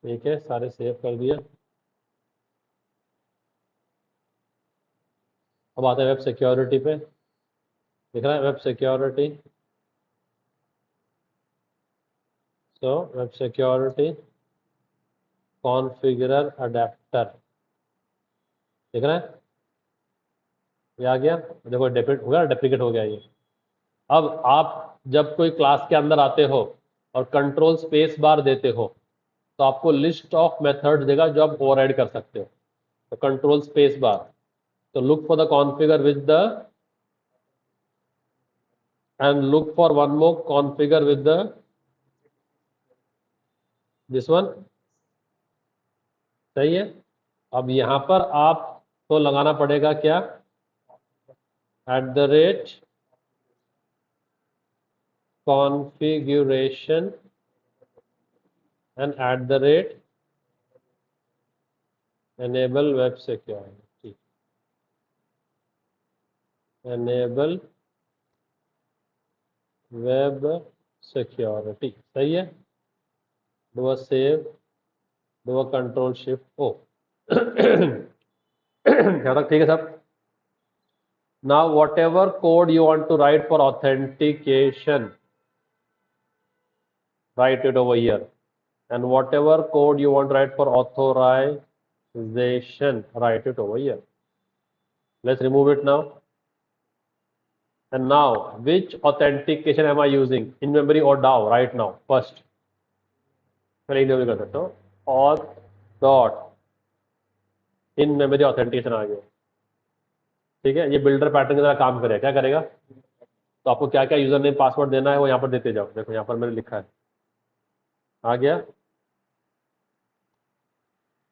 ठीक है, सारे सेव कर दिया। अब आते हैं वेब सिक्योरिटी पे। दिख रहा है web security. So web security configurer adapter, दिख रहा है? ये आ गया, देखो डेप्रिकेट हो गया, डेप्रिकेट हो गया ये। अब आप जब कोई क्लास के अंदर आते हो और कंट्रोल स्पेस बार देते हो तो आपको लिस्ट ऑफ मेथड्स देगा जो आप ओवरराइड कर सकते हो। तो कंट्रोल स्पेस बार, तो look for the configure with the and look for one more configure with the this one, सही है। अब यहां पर आपको लगाना पड़ेगा क्या, @ configuration and @ enable web security, enable web security, सही है। do a save, do a control shift o यहाँ तक ठीक है सब। now whatever code you want to write for authentication, write it over here, and whatever code you want to write for authorization, write it over here. Let's remove it now. And now which authentication am I using, in memory or DAO right now? First मैं in memory कर सकता हूँ, auth dot in memory authentication आ गया। ठीक है, ये builder pattern की तरह काम करेगा। क्या करेगा, तो आपको क्या क्या यूजर नेम पासवर्ड देना है वो यहाँ पर देते जाओ। देखो यहाँ पर मैंने लिखा है, आ गया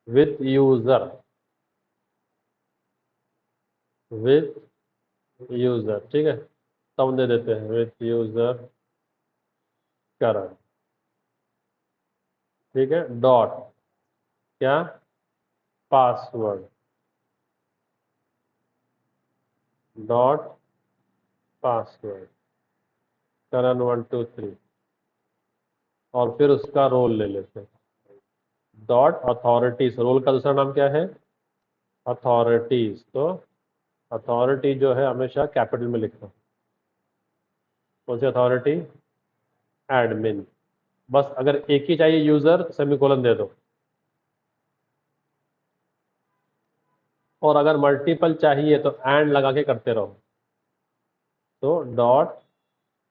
विथ यूजर, विथ यूजर, ठीक है। तब दे देते हैं विथ यूजर करण, ठीक है। डॉट क्या, पासवर्ड, डॉट पासवर्ड करण 123, और फिर उसका रोल ले लेते हैं। डॉट अथॉरिटीज, रोल का दूसरा नाम क्या है, अथॉरिटीज। तो अथॉरिटी जो है हमेशा कैपिटल में लिखना। कौन सी अथॉरिटी, एडमिन। बस अगर एक ही चाहिए यूजर, सेमीकोलन दे दो, और अगर मल्टीपल चाहिए तो एंड लगा के करते रहो। तो डॉट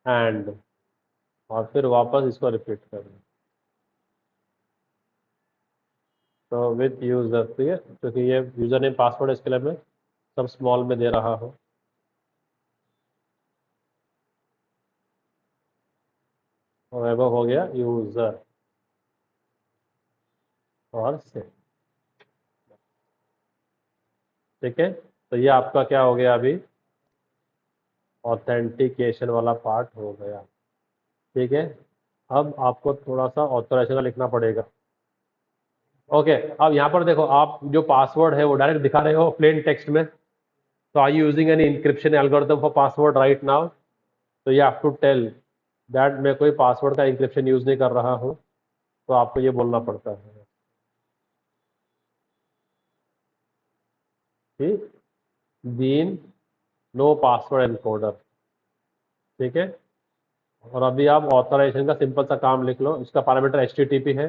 एंड, और फिर वापस इसको रिपीट करना। तो विथ यूजर, ठीक है, क्योंकि ये यूजर नेम पासवर्ड है, इसके लिए मैं सब स्मॉल में दे रहा हूँ। और अब हो गया यूजर और से, ठीक है। तो ये आपका क्या हो गया, अभी ऑथेंटिकेशन वाला पार्ट हो गया, ठीक है। अब आपको थोड़ा सा ऑथराइजेशन का लिखना पड़ेगा। ओके, अब यहाँ पर देखो, आप जो पासवर्ड है वो डायरेक्ट दिखा रहे हो प्लेन टेक्स्ट में। तो are you using any encryption algorithm for password right now? तो you have to tell that मैं कोई पासवर्ड का इंक्रिप्शन यूज नहीं कर रहा हूँ। तो आपको ये बोलना पड़ता है कि बीन नो पासवर्ड एनकोडर, ठीक है। और अभी आप ऑथराइजेशन का सिंपल सा काम लिख लो, इसका पैरामीटर HTTP है,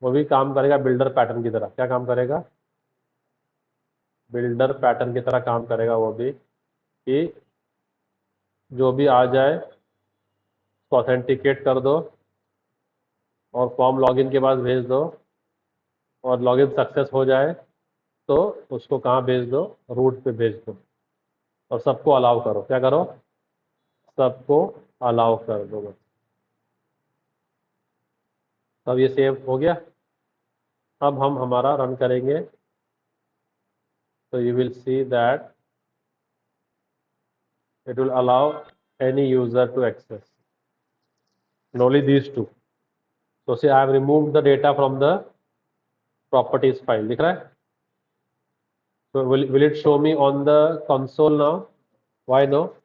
वो भी काम करेगा बिल्डर पैटर्न की तरह। क्या काम करेगा? बिल्डर पैटर्न की तरह काम करेगा वो भी, कि जो भी आ जाए उसको ऑथेंटिकेट कर दो और फॉर्म लॉगिन के बाद भेज दो, और लॉगिन सक्सेस हो जाए तो उसको कहाँ भेज दो? रूट पे भेज दो, और सबको अलाउ करो। क्या करो? सबको अलाउ कर दो बस। तब ये सेव हो गया। अब हम हमारा रन करेंगे तो you will see that it will allow any user to access and only these two. So say I have removed the data from the properties file, दिख रहा है? So will it show me on the console now? Why no?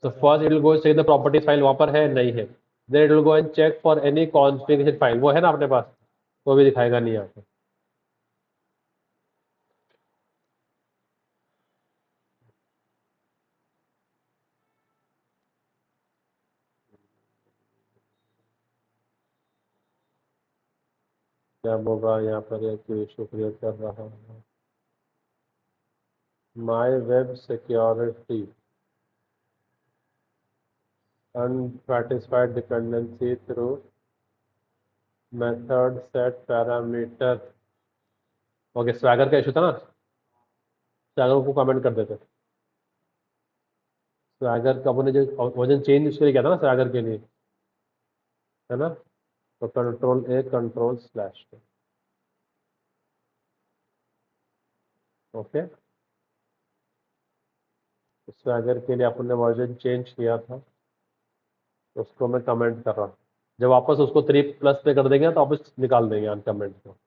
So first it will go check the properties file वहाँ पर है नहीं है, then it will go and check for any configuration file, वो है ना अपने पास, वो भी दिखाएगा नहीं यहाँ पे। क्या बोल रहा है यहाँ पर? एक इशू क्रिएट कर रहा है। माई web security unsatisfied dependency through method set parameter। Okay, swagger का इशू था ना, स्वैगर को कमेंट कर देते। स्वैगर का अपने जो वर्जन चेंज उसके लिए किया था ना, स्वैगर के लिए, है ना? तो control control slash. Okay, swagger के लिए अपन ने वर्जन चेंज किया था, उसको मैं कमेंट कर रहा हूँ। जब वापस उसको 3+ पे कर देंगे तो वापस निकाल देंगे अनकमेंट को।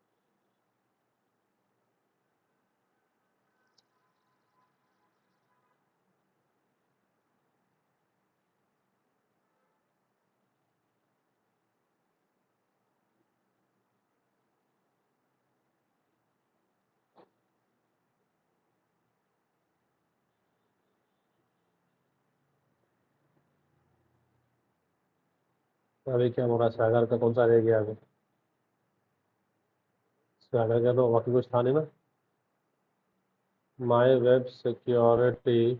अभी क्या हो रहा है? स्वैगर का कौन सा रह गया अभी? स्वैगर का तो बाकी कुछ था नहीं ना। माई web security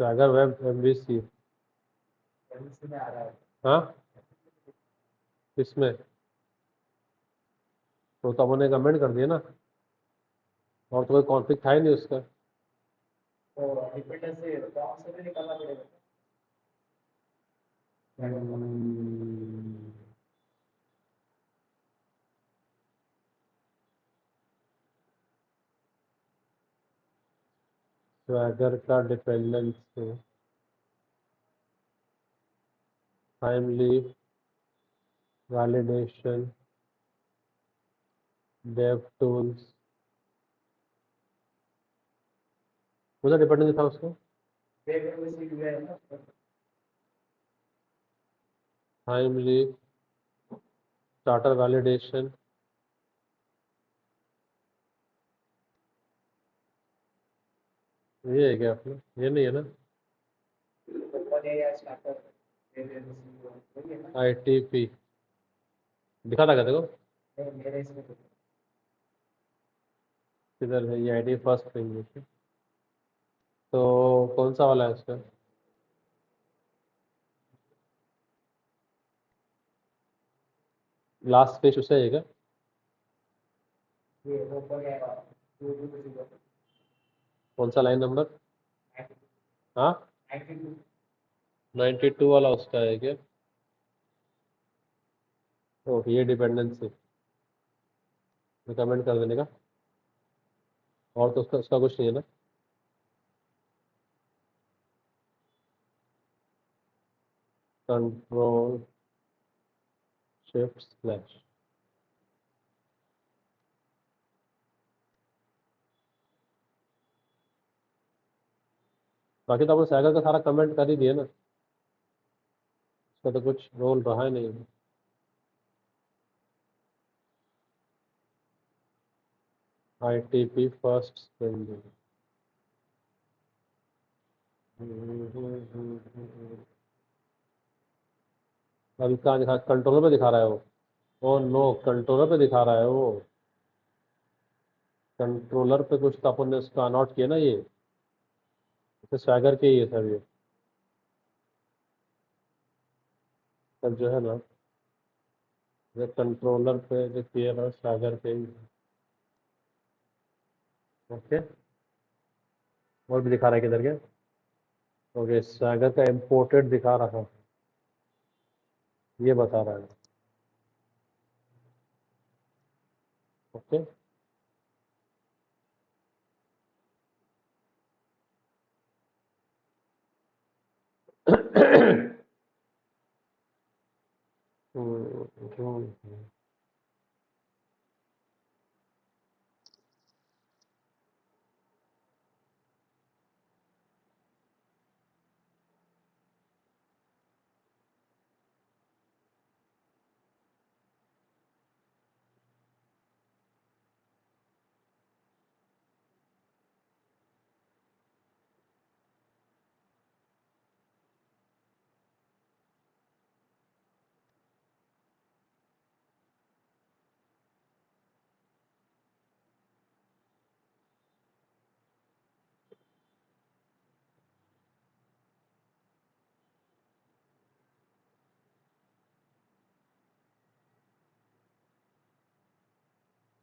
swagger web MVC। हाँ, इसमें तो तब उन्हें कमेंट कर दिया ना, और तो कोई कॉन्फ्लिक्ट था ही नहीं उसका। स्वैगर का dependency timely validation dev tools, मुझे डिपेंडेंसी था उसको। टाइमली स्टार्टर वैलिडेशन, ये है क्या अपना? ये नहीं है ना? ITP दिखा था क्या देखो? किधर है ये? ID फर्स्ट पेज पे। तो कौन सा वाला है इसका? लास्ट पेज उससे है क्या? कौन सा लाइन नंबर? हाँ, 92 वाला उसका है क्या? ओह, ये डिपेंडेंसी रिकमेंड कर देने का, और तो उसका उसका कुछ नहीं है ना? Control shift slash. बाकी तो अपन साइकिल का सारा कमेंट कर ही दिया ना, उसका तो कुछ रोल रहा ही नहीं। ITP first spring. अभी कहाँ दिखा, कंट्रोलर पे दिखा रहा है वो? ओ नो, कंट्रोलर पे दिखा रहा है वो। कंट्रोलर पे कुछ तो अपन ने उसका नोट किया ना ये, तो स्वैगर के ही है सर ये। सब जो है ना, ये कंट्रोलर पे जो किया ना स्वैगर के ही। ओके, और भी दिखा रहा है किधर के? ओके, स्वैगर का इम्पोर्टेड दिखा रहा है, ये बता रहा है। ओके।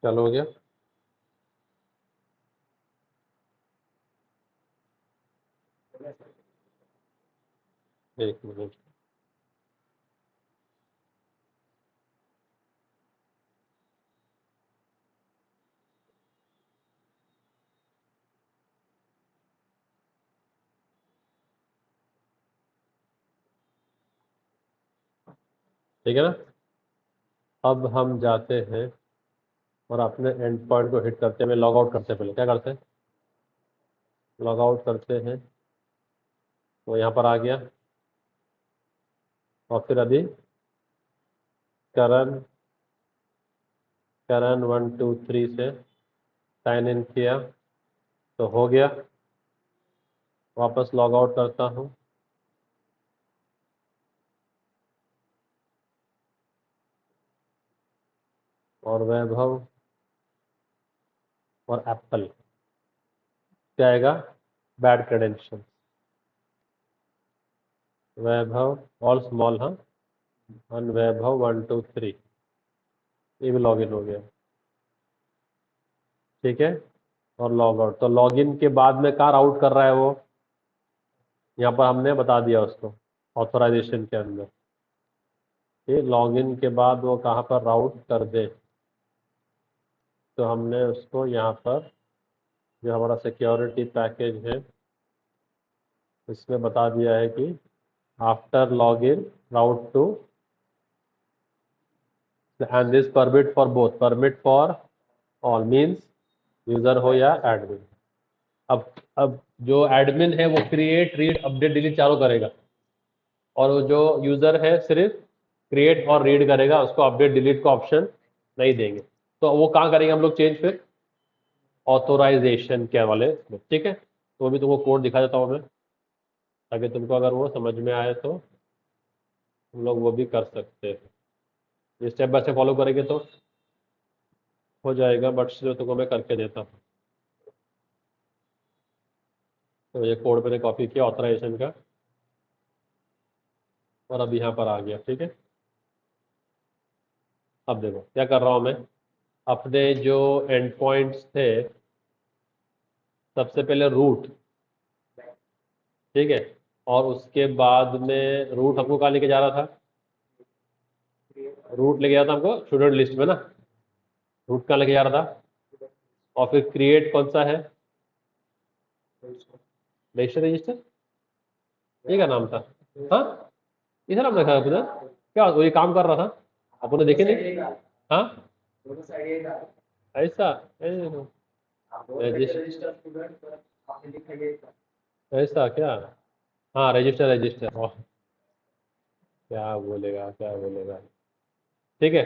चलो हो गया। एक मिनट। ठीक है ना? अब हम जाते हैं और अपने एंड पॉइंट को हिट करते हैं, लॉग आउट करते हैं। पहले क्या करते हैं? लॉग आउट करते हैं, वो यहाँ पर आ गया। और फिर अभी करण करण 1 2 3 से साइन इन किया तो हो गया। वापस लॉग आउट करता हूँ, और वैभव और एप्पल क्या आएगा? Bad credential. Vaibhav all small, हाँ, और वैभव 1 2 3, ये भी लॉग इन हो गया। ठीक है, और लॉग आउट। तो लॉग इन के बाद में कहाँ आउट कर रहा है वो? यहाँ पर हमने बता दिया उसको, ऑथराइजेशन के अंदर। ये लॉग इन के बाद वो कहाँ पर राउट कर दे, तो हमने उसको यहाँ पर जो हमारा सिक्योरिटी पैकेज है इसमें बता दिया है कि after log in route to, and this permit for both, permit for all means user हो या एडमिन। अब जो एडमिन है वो क्रिएट रीड अपडेट डिलीट चारों करेगा, और वो जो यूजर है सिर्फ क्रिएट और रीड करेगा, उसको अपडेट डिलीट का ऑप्शन नहीं देंगे। तो वो कहाँ करेंगे हम लोग चेंज? फिर ऑथोराइजेशन के वाले में। ठीक है, तो वो भी तुमको कोड दिखा देता हूँ मैं, ताकि तुमको अगर वो समझ में आए तो हम लोग वो भी कर सकते हैं। ये स्टेप बाय स्टेप फॉलो करेंगे तो हो जाएगा, बट जो तुमको मैं करके देता हूँ। तो ये कोड मैंने कॉपी किया ऑथराइजेशन का, और अब यहाँ पर आ गया। ठीक है, अब देखो क्या कर रहा हूँ मैं। अपने जो एंड पॉइंट्स थे, सबसे पहले रूट, ठीक है, और उसके बाद में रूट हमको कहाँ लेके जा रहा था? रूट लेके जा रहा था हमको स्टूडेंट लिस्ट में ना। रूट कहाँ लेके जा रहा था? और फिर क्रिएट कौन सा है? रजिस्टर, रजिस्टर, ये क्या नाम था? हाँ, इधर नाम रखा है अपने। क्या वो ये काम कर रहा था, अपने देखे नहीं? हाँ, ऐसा, ऐसा क्या? हाँ, रजिस्टर, रजिस्टर। क्या बोलेगा, क्या बोलेगा? ठीक है,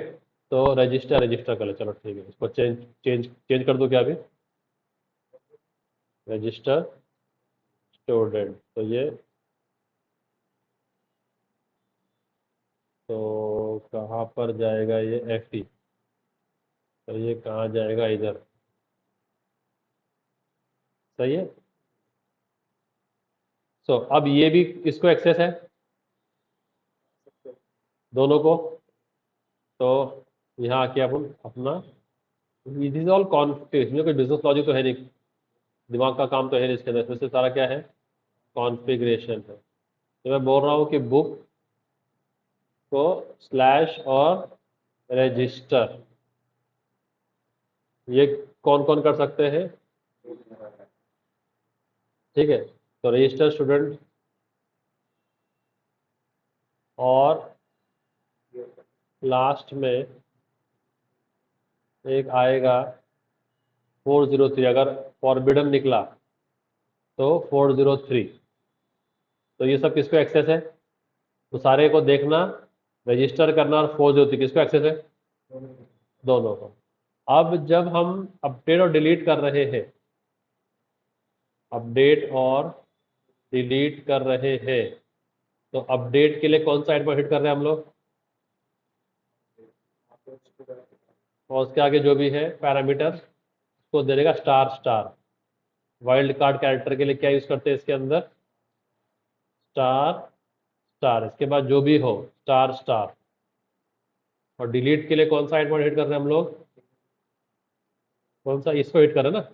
तो रजिस्टर कर ले, चलो ठीक है, इसको चेंज चेंज चेंज कर दो क्या अभी, रजिस्टर स्टूडेंट, तो ये, तो कहाँ पर जाएगा ये एफ ई, तो ये कहाँ जाएगा, इधर, सही है। सो अब ये भी इसको एक्सेस है, दोनों को। तो यहाँ आके अपन अपना, इट इज ऑल कॉन्फ्लिक्ट, इसमें कोई बिजनेस लॉजिक तो है नहीं, दिमाग का काम तो है नहीं इसके अंदर, इसमें से सारा क्या है, कॉन्फ़िगरेशन है। तो मैं बोल रहा हूँ कि बुक को स्लैश और रजिस्टर, ये कौन कौन कर सकते हैं, ठीक है। तो रजिस्टर स्टूडेंट, और लास्ट में एक आएगा 403, अगर फॉरबिडन निकला तो 403। तो ये सब किसको एक्सेस है, तो सारे को देखना, रजिस्टर करना, और 403 किसको एक्सेस है, दोनों को। अब जब हम अपडेट और डिलीट कर रहे हैं, अपडेट और डिलीट कर रहे हैं, तो अपडेट के लिए कौन सा एंड पॉइंट हिट कर रहे हैं हम लोग, और उसके आगे जो भी है पैरामीटर उसको दे देगा star star. Wild card character के लिए क्या यूज करते हैं इसके अंदर, स्टार स्टार, इसके बाद जो भी हो स्टार स्टार। और डिलीट के लिए कौन सा एंड पॉइंट हिट कर रहे हैं हम लोग, कौन सा, इसको हिट कर रहे हैं ना,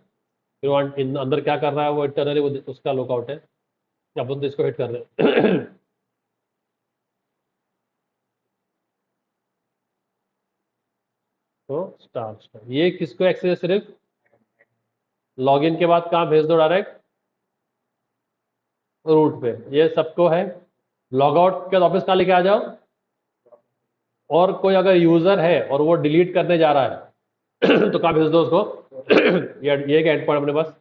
फिर अंदर क्या कर रहा है वो इंटरनली, वो उसका लुकआउट है, अपन तो इसको हिट कर रहे हैं। तो स्टार स्टार ये किसको एक्सेस है, सिर्फ लॉगिन के बाद कहाँ भेज दो, डायरेक्ट रूट पे, ये सबको है। लॉग आउट के बाद वापस कहाँ लेके आ जाओ, और कोई अगर यूजर है और वो डिलीट करने जा रहा है तो कहाँ भेज दो उसको। ये एक एंड पॉइंट अपने पास,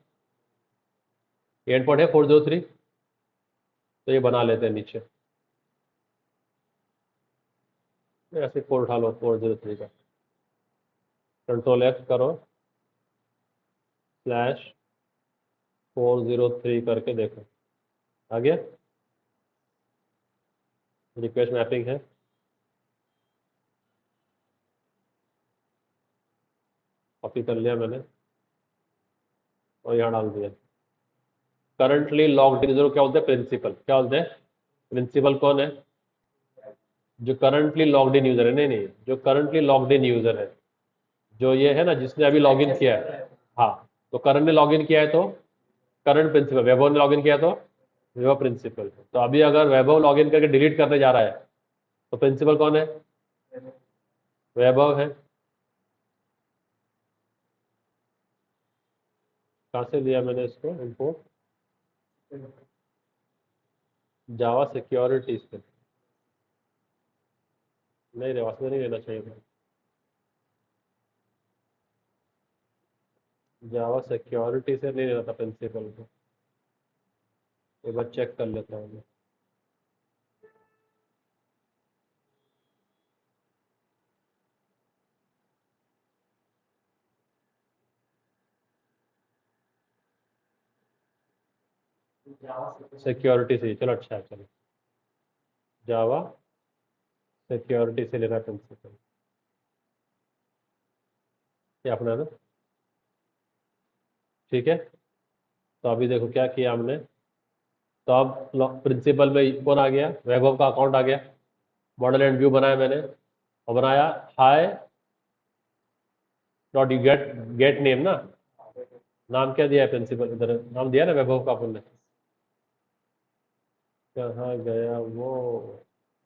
ये एंड पॉइंट है 403, तो ये बना लेते हैं नीचे, ऐसे कोड उठा लो 403 का, कंट्रोल एफ करो, स्लैश 403 करके देखो, आ गया, रिक्वेस्ट मैपिंग है, कॉपी कर लिया मैंने और यहाँ डाल दिया। करंटली लॉग्ड इन यूजर क्या बोलते हैं, प्रिंसिपल, क्या बोलते हैं, प्रिंसिपल कौन है, जो करंटली लॉग्ड इन यूजर है, नहीं नहीं, जो करंटली लॉग्ड इन यूजर है, जो ये है ना जिसने अभी लॉगिन किया है, हाँ, तो करण ने लॉगिन किया है तो करंट प्रिंसिपल, वैभव ने लॉगिन किया तो वैभव प्रिंसिपल। तो अभी अगर वैभव लॉगिन करके डिलीट करने जा रहा है तो प्रिंसिपल कौन है, वैभव है। कहाँ से लिया मैंने इसको इम्पोर्ट, जावा सिक्योरिटी से, नहीं रे, वास्तव में नहीं लेना चाहिए था, जावा सिक्योरिटी से नहीं लेना था प्रिंसिपल को, एक बार चेक कर लेता हूँ मैं। सिक्योरिटी से, चलो अच्छा है, चलो जावा सिक्योरिटी से लेना प्रिंसिपल, ये अपना ना, ठीक है। तो अभी देखो क्या किया हमने, तो अब प्रिंसिपल में कौन आ गया, वैभव का अकाउंट आ गया, मॉडल एंड व्यू बनाया मैंने, और बनाया high dot you get, gate name ना, नाम क्या दिया है प्रिंसिपल, इधर नाम दिया ना वैभव का अपन ने, कहाँ गया वो,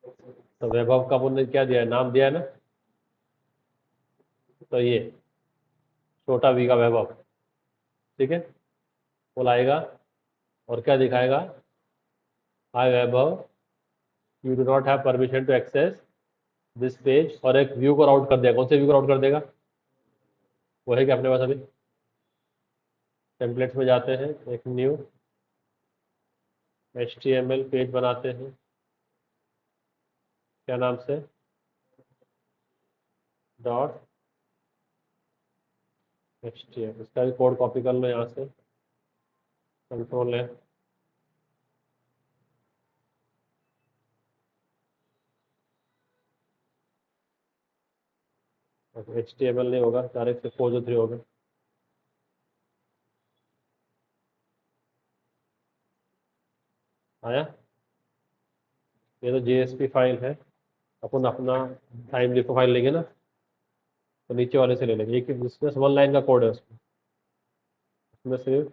तो वैभव का अपन ने क्या दिया है, नाम दिया है ना, तो ये छोटा वी का वैभव, ठीक है, वो लाएगा और क्या दिखाएगा, hi Vaibhav, you do not have permission to access this page, और एक व्यू को राउट कर देगा, कौन से व्यू को राउट कर देगा, वो है क्या अपने पास अभी, टेम्पलेट्स में जाते हैं, एक न्यू HTML पेज बनाते हैं, क्या नाम से, डॉट HTML, इसका भी कोड कॉपी कर लो यहाँ से, कंट्रोल है। HTML नहीं होगा, डायरेक्ट से 403 होगा। आया? ये तो JSP फाइल है, अपन अपना टाइम लिखो फाइल लेंगे ना, तो नीचे वाले से ले लेंगे। एक इसमें 1 लाइन का कोड है, उसमें सिर्फ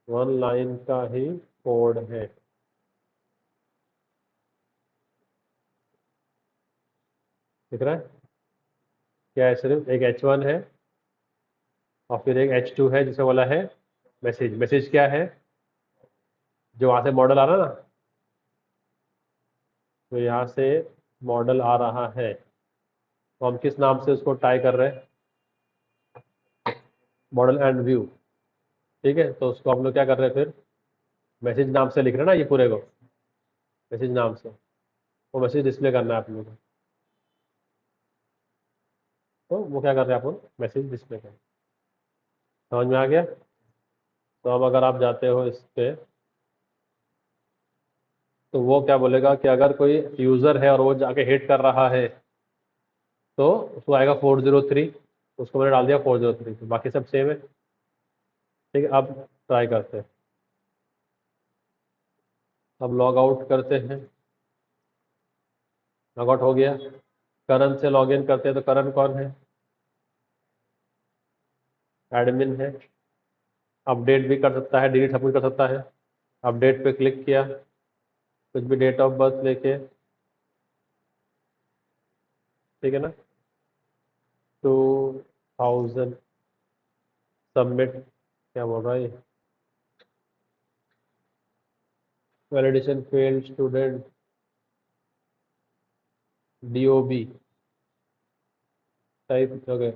1 लाइन का ही कोड है। दिख रहा है? क्या है? सिर्फ एक H1 है और फिर एक H2 है जिसे बोला है मैसेज। मैसेज क्या है? जो वहां से मॉडल आ रहा है ना, तो यहाँ से मॉडल आ रहा है, तो हम किस नाम से उसको टाई कर रहे हैं? Model and view. ठीक है, तो उसको हम लोग क्या कर रहे हैं फिर? मैसेज नाम से लिख रहे हैं ना ये पूरे को, मैसेज नाम से। वो मैसेज डिस्प्ले करना है आप लोगों को, तो वो क्या कर रहे हैं अपन? मैसेज डिस्प्ले कर। समझ में आ गया? तो अब अगर आप जाते हो इस पे, तो वो क्या बोलेगा कि अगर कोई यूज़र है और वो जाके हिट कर रहा है, तो उसको आएगा 403। उसको मैंने डाल दिया 403, तो बाकी सब सेम है। ठीक है, अब ट्राई करते हैं। अब लॉग आउट करते हैं। लॉग आउट हो गया। करण से लॉग इन करते हैं, तो करण कौन है? एडमिन है। अपडेट भी कर सकता है, डिलीट सब कुछ कर सकता है। अपडेट पे क्लिक किया, कुछ भी डेट ऑफ बर्थ लेके, ठीक है ना, 2000, सबमिट। क्या बोल रहा है ये? Validation failed student DOB type. Okay,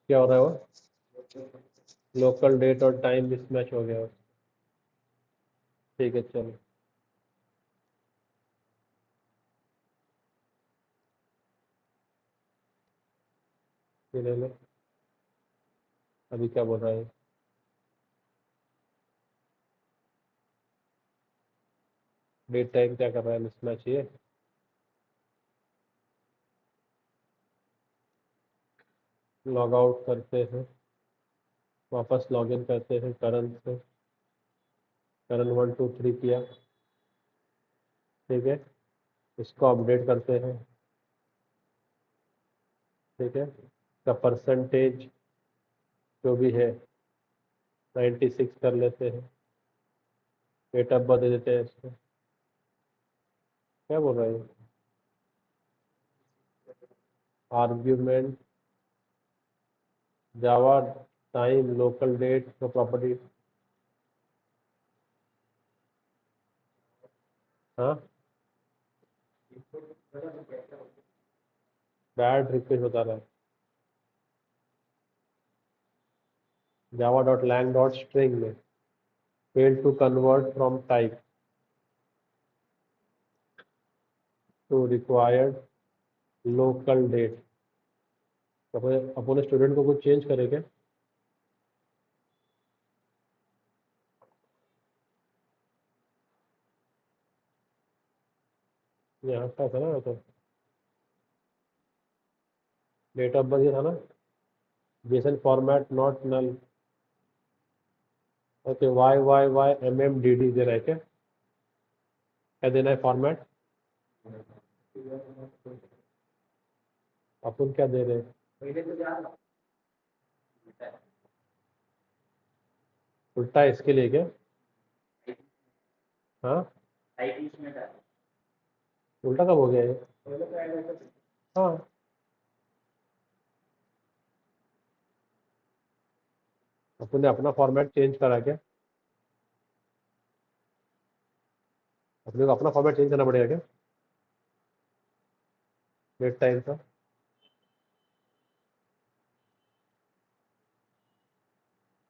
क्या हो रहा है वो? लोकल डेट और टाइम मिसमैच हो गया। ठीक है, चलो ये ले लो। अभी क्या बोल रहा है? डेट टाइम क्या कर रहा है? मिसमैच ये। लॉग आउट करते हैं, वापस लॉग इन करते हैं करण से। करण 1 2 3 किया, ठीक है। इसको अपडेट करते हैं, ठीक है। का परसेंटेज जो भी है 96 कर लेते हैं। डेट ऑफ बर्थ दे देते हैं इसको। क्या बोल रहा है? Argument Java time local date का प्रॉपर्टी। हाँ, बैड रिक्वेस्ट बता रहा है। Java dot lang dot string में fail to convert from type to required local date. अपने स्टूडेंट को कुछ चेंज करे क्या? यहाँ का था ना, तो डेट ऑफ बर्थ ये था ना, JSON format not null. Okay, YYYMMDD दे रहा है क्या? क्या देना है फॉर्मेट? अपन क्या दे रहे हैं? उल्टा है इसके लिए क्या? हाँ, उल्टा कब हो गया ये? हाँ, अपन ने अपना फॉर्मेट चेंज करा क्या? अपने को अपना फॉर्मेट चेंज करना पड़ेगा क्या? डेट टाइम का।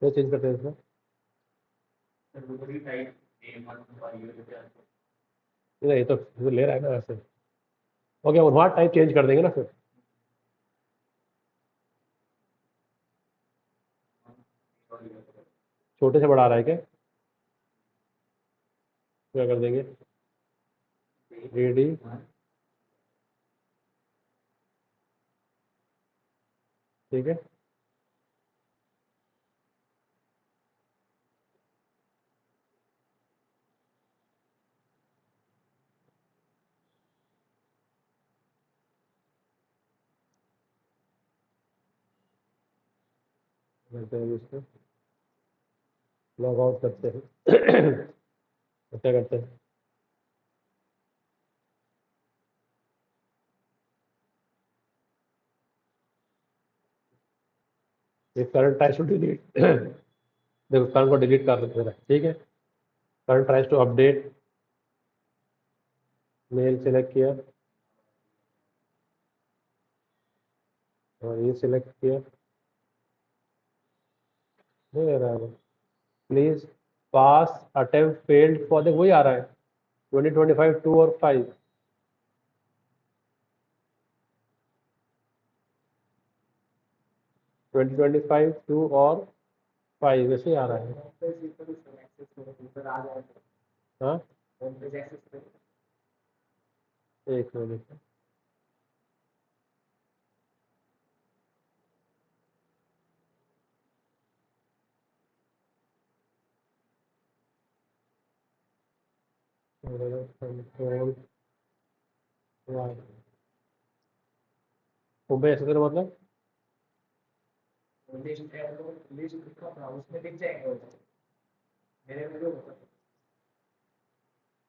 क्या चेंज करते हैं इसमें? नहीं, ये तो ले रहा है ना ऐसे। ओके, वहाँ टाइप चेंज कर देंगे ना फिर। छोटे से बड़ा आ रहा है क्या? क्या कर देंगे? रेडी। ठीक है। करते हैं इसको, लॉग आउट करते हैं। तो क्या करते हैं? ये करंट ट्राइज टू डिलीट। देखो करंट को डिलीट कर देते हैं, ठीक है। Current tries to update, mail select किया और ये सिलेक्ट किया, नहीं आ रहा है। Please pass attempt failed for, देख वही आ रहा है 2025 2 और 5। 2025 2 और 5 वैसे ही आ रहा है। हाँ, एक मिनट। कंट्रोल वाई, होम पे ऐसे करो मतलब।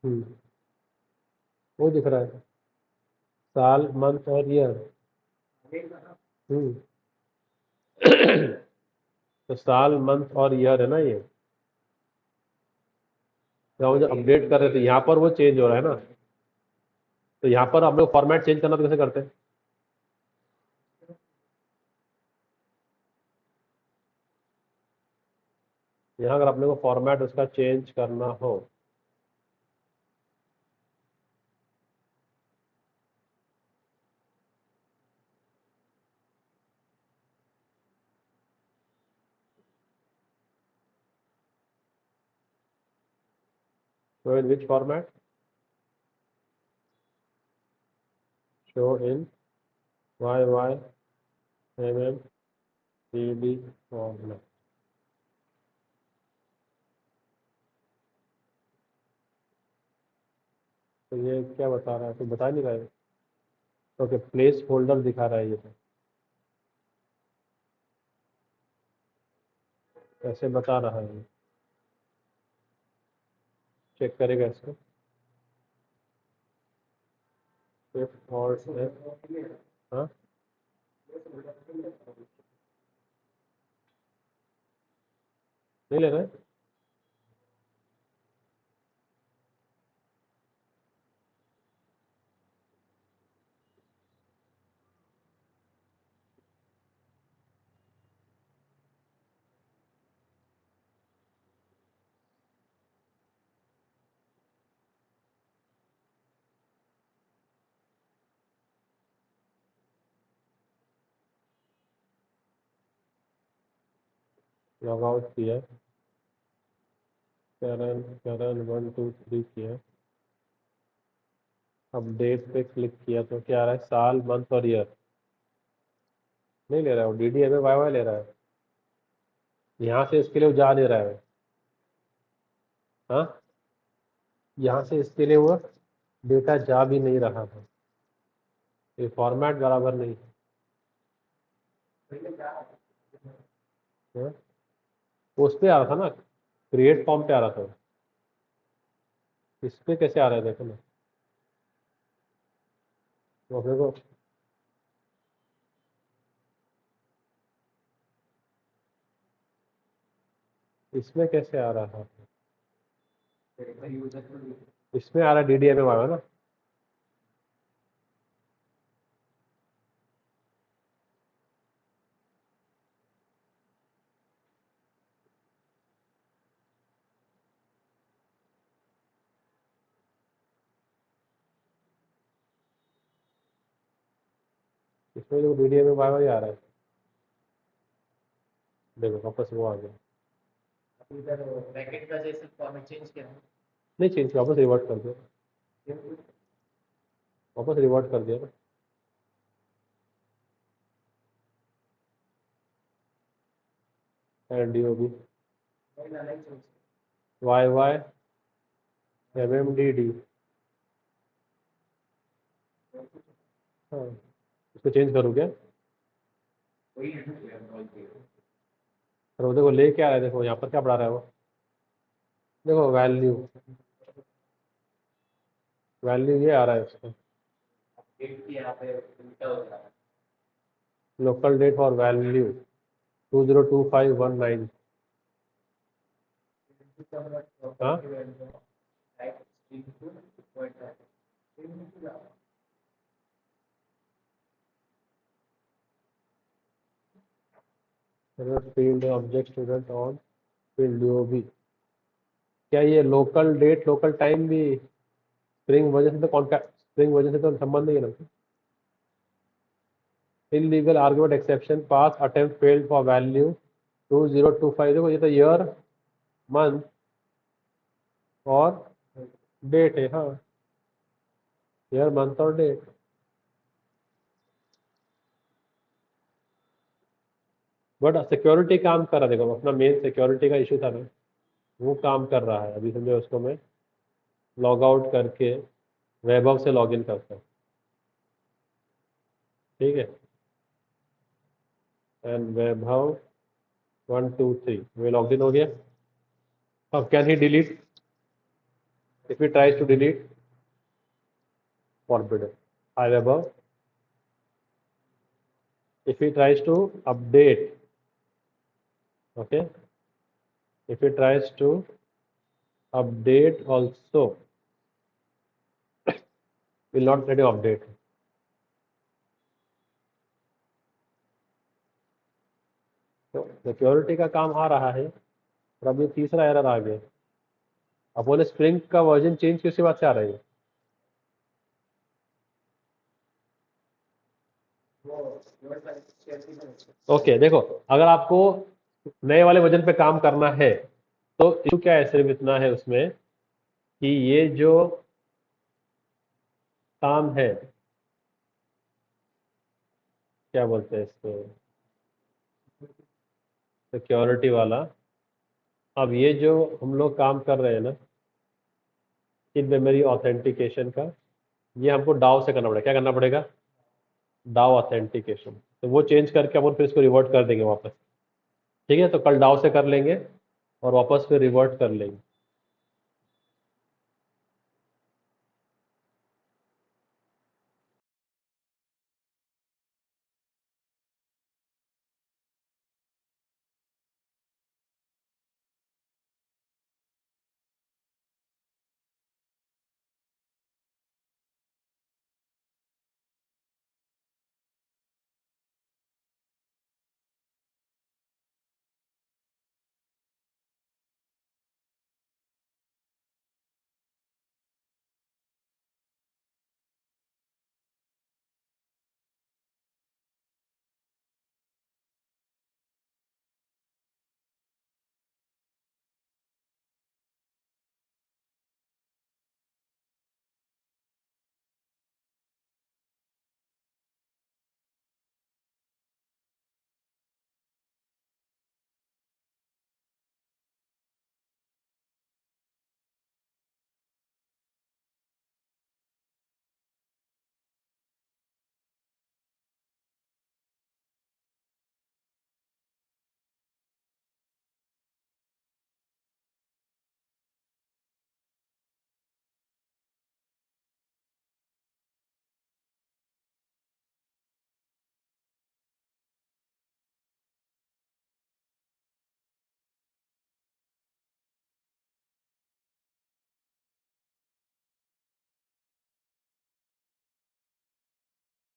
हम्म, वो दिख रहा है, साल मंथ और ईयर। हम्म। तो साल मंथ और ईयर है ना ये। तो हम जो अपडेट कर रहे थे यहाँ पर वो चेंज हो रहा है ना। तो यहाँ पर आप लोग फॉर्मेट चेंज करना तो कैसे करते हैं? यहाँ अगर आप लोग को फॉर्मेट उसका चेंज करना हो, तो in which format? Show in Y Y M M D D format. तो ये क्या बता रहा है, तो बता नहीं रहा है। ओके, प्लेस होल्डर दिखा रहा है ये तो, ऐसे बता रहा है। चेक करेगा इसको, शिफ्ट और हाँ, नहीं ले रहा है। लॉग आउट किया, करण करण 1 2 3 किया, अपडेट पे क्लिक किया तो क्या आ रहा है, साल मंथ और ईयर। नहीं ले रहा है वो, D D M Y Y ले रहा है। यहाँ से इसके लिए वो जा नहीं रहा है। हाँ, यहाँ से इसके लिए वो डेटा जा भी नहीं रहा था। ये फॉर्मेट बराबर नहीं है। वो उस पे आ रहा था ना, क्रिएट फॉर्म पे आ रहा था। इस पे कैसे आ रहा है देखो ना। तो अपने को इसमें कैसे आ रहा था? इसमें आ रहा है डी डी एम वाई ना। इसमें जो वीडियो में बार बार आ रहा है, देखो वापस वो आ गया। इधर ब्रैकेट का जैसे फॉर्मेट चेंज किया नहीं चेंज, वापस रिवर्ट कर दिया, वापस रिवर्ट कर दिया ना। And D O B Y Y M M D D, हाँ इसको चेंज करूँ क्या? और वो देखो ले क्या आ रहा है, देखो यहाँ पर क्या पढ़ा रहा है वो, देखो वैल्यू, वैल्यू ये आ रहा है इसका, यहाँ पे उल्टा हो रहा है। लोकल डेट और वैल्यू 202519। हाँ field object student on field DOB, क्या ये लोकल डेट लोकल टाइम भी स्प्रिंग वजह से तो कॉन्टैक्ट, स्प्रिंग वजह से तो संबंध नहीं है ना। Illegal argument exception pass attempt failed for value 2025, देखो ये तो ईयर मंथ और डेट है, हाँ ईयर मंथ और डेट। बट सिक्योरिटी काम कर रहा है, देखो अपना मेन सिक्योरिटी का इशू था ना, वो काम कर रहा है। अभी समझो उसको मैं लॉग आउट करके वैभव से लॉग इन करता हूँ, ठीक है, and Vaibhav 1 2 3 way log in हो गया। अब can he delete, if he tries to delete forbidden, hi Vaibhav, if he tries to update, okay, if he tries to update also will not let you update। तो security का काम आ रहा है, और अब ये तीसरा एरर आ गया। अब बोले स्प्रिंग का वर्जन चेंज किसी बात से आ रही है। ओके देखो, अगर आपको नए वाले वर्जन पे काम करना है तो इशू क्या है, सिर्फ इतना है उसमें कि ये जो काम है, क्या बोलते हैं इसको, सिक्योरिटी वाला, अब ये जो हम लोग काम कर रहे हैं ना इन मेमोरी ऑथेंटिकेशन का, ये हमको डाउ से करना पड़ेगा। क्या करना पड़ेगा? डाउ ऑथेंटिकेशन। तो वो चेंज करके अपन फिर इसको रिवर्ट कर देंगे वापस, ठीक है। तो कल डाउ से कर लेंगे और वापस फिर रिवर्ट कर लेंगे।